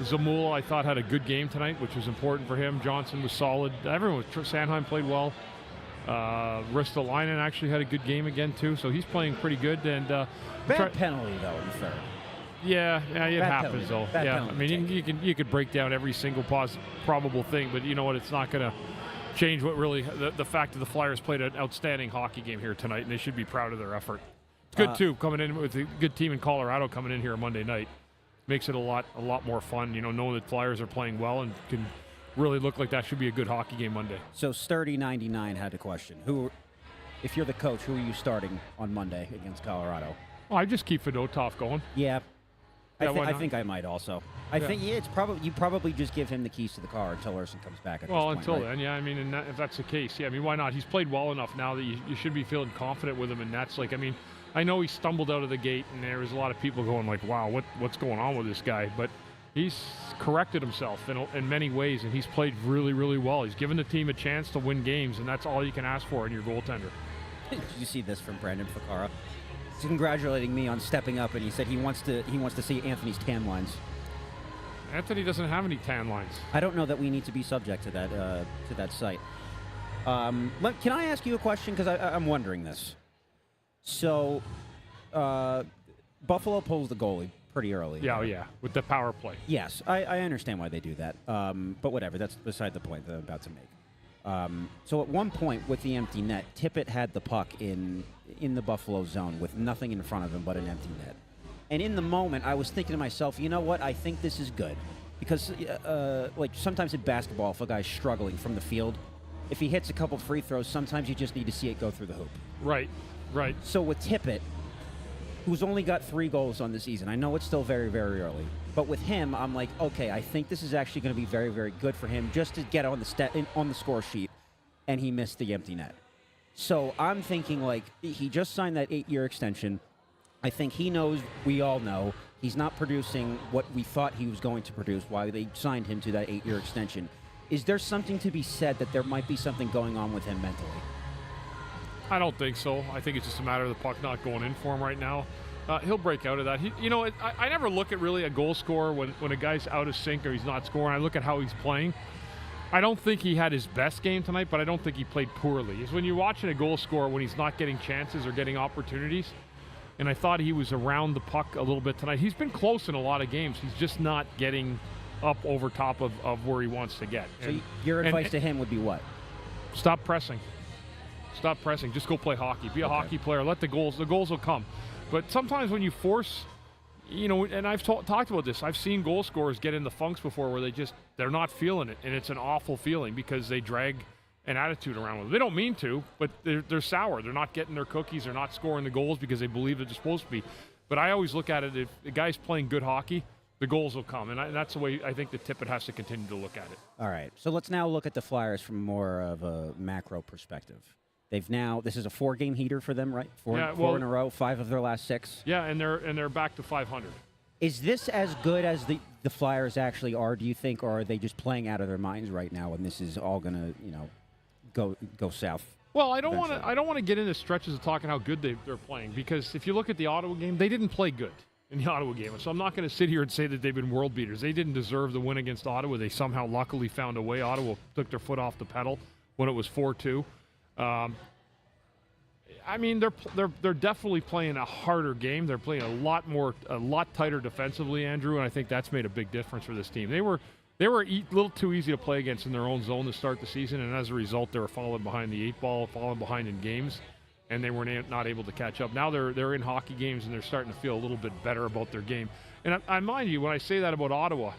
Zamula, I thought, had a good game tonight, which was important for him. Johnson was solid. Everyone was. Sanheim played well. Ristolainen actually had a good game again, too, so he's playing pretty good. And bad penalty, though, in the third. Yeah, it happens, though. Bad yeah, I mean, you could break down every single probable thing, but you know what? It's not going to change what really the fact that the Flyers played an outstanding hockey game here tonight, and they should be proud of their effort. It's good too, coming in with a good team in Colorado coming in here on Monday night. Makes it a lot more fun, knowing that Flyers are playing well and can really look like that should be a good hockey game Monday. So Sturdy99 had a question. If you're the coach, who are you starting on Monday against Colorado? Well, I just keep Fedotov going. Yeah. I think I might also. I think it's probably you probably just give him the keys to the car until Urson comes back. Until then, yeah. I mean, if that's the case, yeah. I mean, why not? He's played well enough now that you should be feeling confident with him, and that's like, I mean, I know he stumbled out of the gate, and there was a lot of people going like, "Wow, what's going on with this guy?" But he's corrected himself in many ways, and he's played really, really well. He's given the team a chance to win games, and that's all you can ask for in your goaltender. Did you see this from Brandon Ficara? He's congratulating me on stepping up, and he said he wants to see Anthony's tan lines. Anthony doesn't have any tan lines. I don't know that we need to be subject to that site. Can I ask you a question? Because I'm wondering this. So, Buffalo pulls the goalie pretty early. Yeah, with the power play. Yes, I understand why they do that. But whatever, that's beside the point that I'm about to make. So at one point with the empty net, Tippett had the puck in the Buffalo zone with nothing in front of him but an empty net. And in the moment, I was thinking to myself, you know what? I think this is good. Because, like, sometimes in basketball, if a guy's struggling from the field, if he hits a couple free throws, sometimes you just need to see it go through the hoop. Right. So with Tippett, who's only got 3 goals on the season, I know it's still very, very early. But with him, I'm like, okay, I think this is actually going to be very, very good for him just to get on the score sheet, and he missed the empty net. So I'm thinking, like, he just signed that 8-year extension. I think he knows, we all know, he's not producing what we thought he was going to produce while they signed him to that 8-year extension. Is there something to be said that there might be something going on with him mentally? I don't think so. I think it's just a matter of the puck not going in for him right now. He'll break out of that. I never look at really a goal scorer when a guy's out of sync or he's not scoring. I look at how he's playing. I don't think he had his best game tonight, but I don't think he played poorly. It's when you're watching a goal scorer when he's not getting chances or getting opportunities. And I thought he was around the puck a little bit tonight. He's been close in a lot of games. He's just not getting up over top of where he wants to get. So your advice to him would be what? Stop pressing. Stop pressing. Just go play hockey. Be a hockey player. Let the goals will come. But sometimes when you force, and I've talked about this, I've seen goal scorers get in the funks before where they're not feeling it, and it's an awful feeling because they drag an attitude around with them. They don't mean to, but they're sour. They're not getting their cookies. They're not scoring the goals because they believe they're supposed to be. But I always look at it, if the guy's playing good hockey, the goals will come. And that's the way I think the Tippett has to continue to look at it. All right. So let's now look at the Flyers from more of a macro perspective. This is a 4-game heater for them, right? Four in a row, 5 of their last 6. Yeah, and they're back to 500. Is this as good as the Flyers actually are, do you think, or are they just playing out of their minds right now and this is all going to, go south. Well, I don't want to get into stretches of talking how good they're playing, because if you look at the Ottawa game, they didn't play good in the Ottawa game. So I'm not going to sit here and say that they've been world beaters. They didn't deserve the win against Ottawa. They somehow luckily found a way. Ottawa took their foot off the pedal when it was 4-2. I mean, they're definitely playing a harder game. They're playing a lot tighter defensively, Andrew, and I think that's made a big difference for this team. They were a little too easy to play against in their own zone to start the season, and as a result, they were falling behind the 8-ball, falling behind in games, and they were not able to catch up. Now they're in hockey games, and they're starting to feel a little bit better about their game. And I mind you, when I say that about Ottawa,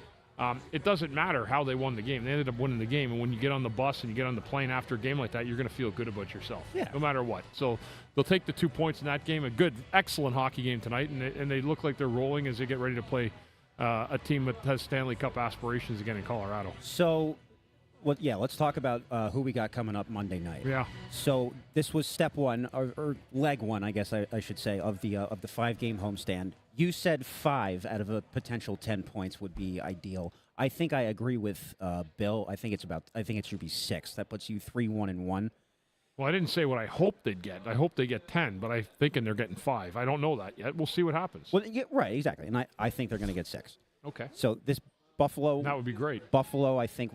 it doesn't matter how they won the game. They ended up winning the game, and when you get on the bus and you get on the plane after a game like that, you're going to feel good about yourself, no matter what. So they'll take the 2 points in that game. A good, excellent hockey game tonight, and they look like they're rolling as they get ready to play a team that has Stanley Cup aspirations again in Colorado. So, let's talk about who we got coming up Monday night. Yeah. So this was step one, or leg one, I guess I should say, of the 5-game homestand. You said 5 out of a potential 10 points would be ideal. I think I agree with Bill. I think it should be 6. That puts you 3-1-1. Well, I didn't say what I hope they'd get. I hope they get 10, but I'm thinking they're getting 5. I don't know that yet. We'll see what happens. Well, yeah, right, exactly. And I think they're going to get 6. Okay. So this Buffalo... That would be great. Buffalo, I think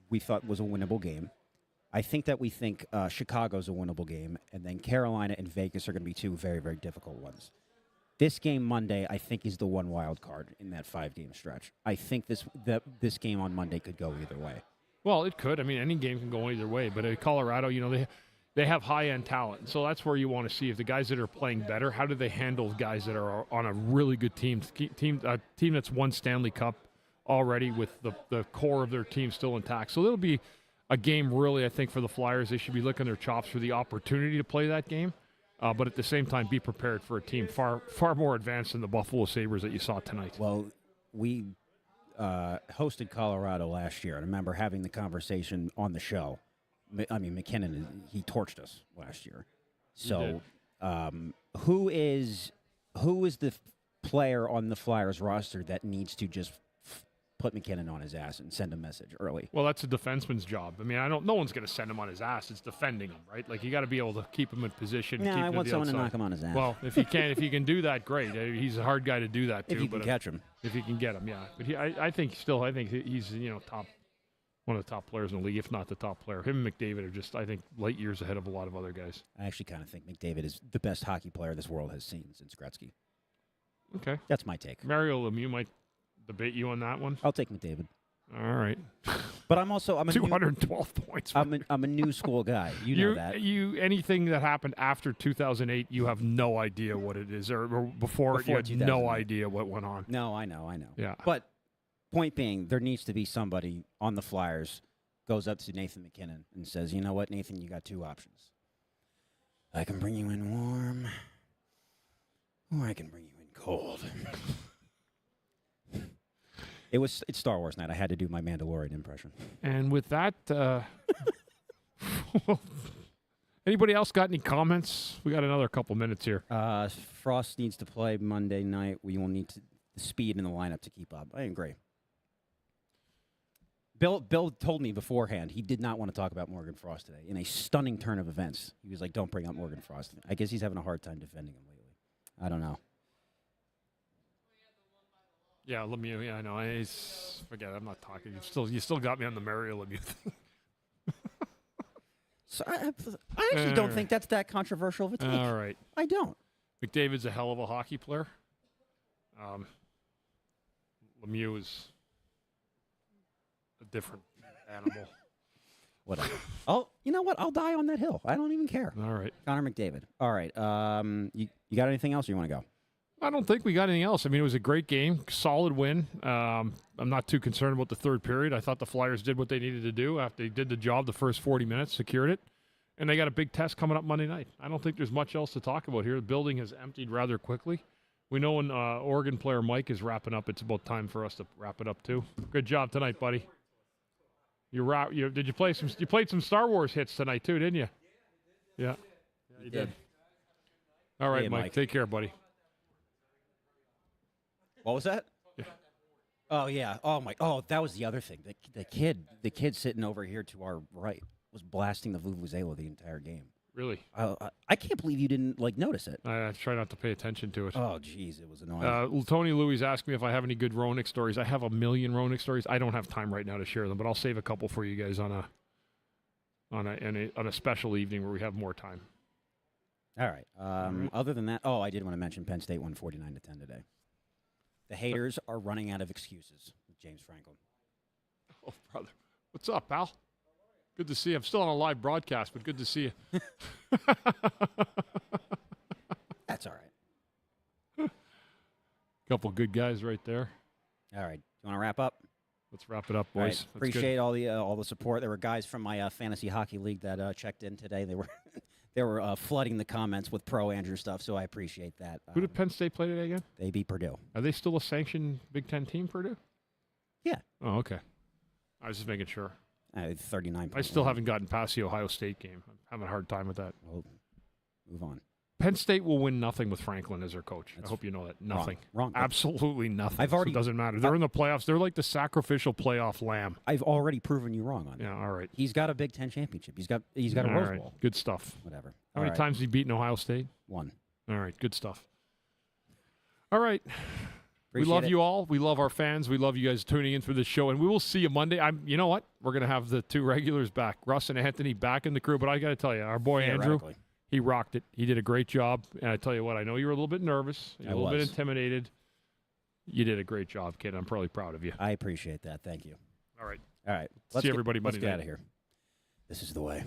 we thought was a winnable game. I think that we think Chicago's a winnable game. And then Carolina and Vegas are going to be 2 very, very difficult ones. This game Monday, I think, is the one wild card in that 5-game stretch. I think this game on Monday could go either way. Well, it could. I mean, any game can go either way. But Colorado, they have high-end talent. So that's where you want to see if the guys that are playing better, how do they handle guys that are on a really good team that's won Stanley Cup already with the core of their team still intact. So it'll be a game really, I think, for the Flyers. They should be licking their chops for the opportunity to play that game. But at the same time, be prepared for a team far more advanced than the Buffalo Sabres that you saw tonight. Well, we hosted Colorado last year, and I remember having the conversation on the show. I mean, McKinnon, he torched us last year. So who is the player on the Flyers roster that needs to just put McKinnon on his ass and send a message early? Well, that's a defenseman's job. I mean, no one's going to send him on his ass. It's defending him, right? Like, you got to be able to keep him in position. No, I want someone to knock him on his ass. Well, if you can do that, great. He's a hard guy to do that too. If you can catch him. If you can get him, yeah. But I think he's one of the top players in the league, if not the top player. Him and McDavid are just, I think, light years ahead of a lot of other guys. I actually kind of think McDavid is the best hockey player this world has seen since Gretzky. Okay. That's my take. Mario Lemieux might debate you on that one. I'll take McDavid. All right. But I'm a 212 points. I'm a new school guy. You know that. Anything that happened after 2008, you have no idea what it is, or before it, you had no idea what went on. No, I know. Yeah. But point being, there needs to be somebody on the Flyers goes up to Nathan McKinnon and says, "You know what, Nathan, you got 2 options. I can bring you in warm, or I can bring you in cold." It's Star Wars night. I had to do my Mandalorian impression. And with that, anybody else got any comments? We got another couple minutes here. Frost needs to play Monday night. We will need the speed in the lineup to keep up. I agree. Bill told me beforehand he did not want to talk about Morgan Frost today. In a stunning turn of events, he was like, "Don't bring up Morgan Frost." I guess he's having a hard time defending him lately. I don't know. Yeah, Lemieux. Yeah, I know. Forget it. I'm not talking. You still got me on the Mario Lemieux thing. So I actually don't think that's that controversial of a take. All right. I don't. McDavid's a hell of a hockey player. Lemieux is a different animal. Whatever. You know what? I'll die on that hill. I don't even care. All right. Connor McDavid. All right. You got anything else or you want to go? I don't think we got anything else. I mean, it was a great game, solid win. I'm not too concerned about the third period. I thought the Flyers did what they needed to do after they did the job the first 40 minutes, secured it, and they got a big test coming up Monday night. I don't think there's much else to talk about here. The building has emptied rather quickly. We know when Oregon player Mike is wrapping up, it's about time for us to wrap it up too. Good job tonight, buddy. Did you play some? You played some Star Wars hits tonight too, didn't you? Yeah, you did. All right, Mike. Take care, buddy. What was that? Yeah. Oh yeah. Oh my. Oh, that was the other thing. The kid sitting over here to our right. was blasting the Vuvuzela the entire game. Really? I can't believe you didn't notice it. I try not to pay attention to it. Oh, jeez, it was annoying. Tony Louis asked me if I have any good Roenick stories. I have a million Roenick stories. I don't have time right now to share them, but I'll save a couple for you guys on a special evening where we have more time. All right. Other than that, I did want to mention Penn State won 49-10 today. The haters are running out of excuses with James Franklin. Oh, brother. What's up, pal? Good to see you. I'm still on a live broadcast, but good to see you. That's all right. Couple good guys right there. All right. You want to wrap up? Let's wrap it up, boys. Right. Appreciate all the support. There were guys from my fantasy hockey league that checked in today. They were flooding the comments with pro Andrew stuff, so I appreciate that. Who did Penn State play today again? They beat Purdue. Are they still a sanctioned Big Ten team, Purdue? Yeah. Oh, okay. I was just making sure. 39. I still haven't gotten past the Ohio State game. I'm having a hard time with that. Well, move on. Penn State will win nothing with Franklin as their coach. I hope you know that. Nothing. Wrong. Absolutely nothing. It doesn't matter. They're in the playoffs. They're like the sacrificial playoff lamb. I've already proven you wrong on that. Yeah, all right. He's got a Big Ten championship. He's got a Rose Bowl. Good stuff. Whatever. How many times has he beaten Ohio State? 1. All right, good stuff. All right. Appreciate we love it. you all. We love our fans. We love you guys tuning in for this show, and we will see you Monday. You know what? We're going to have the 2 regulars back, Russ and Anthony, back in the crew. But I got to tell you, our boy Andrew, he rocked it. He did a great job. And I tell you what, I know you were a little bit nervous, a little bit intimidated. You did a great job, kid. I'm probably proud of you. I appreciate that. Thank you. All right. All right. See everybody Monday Let's get night. out of here. This is the way.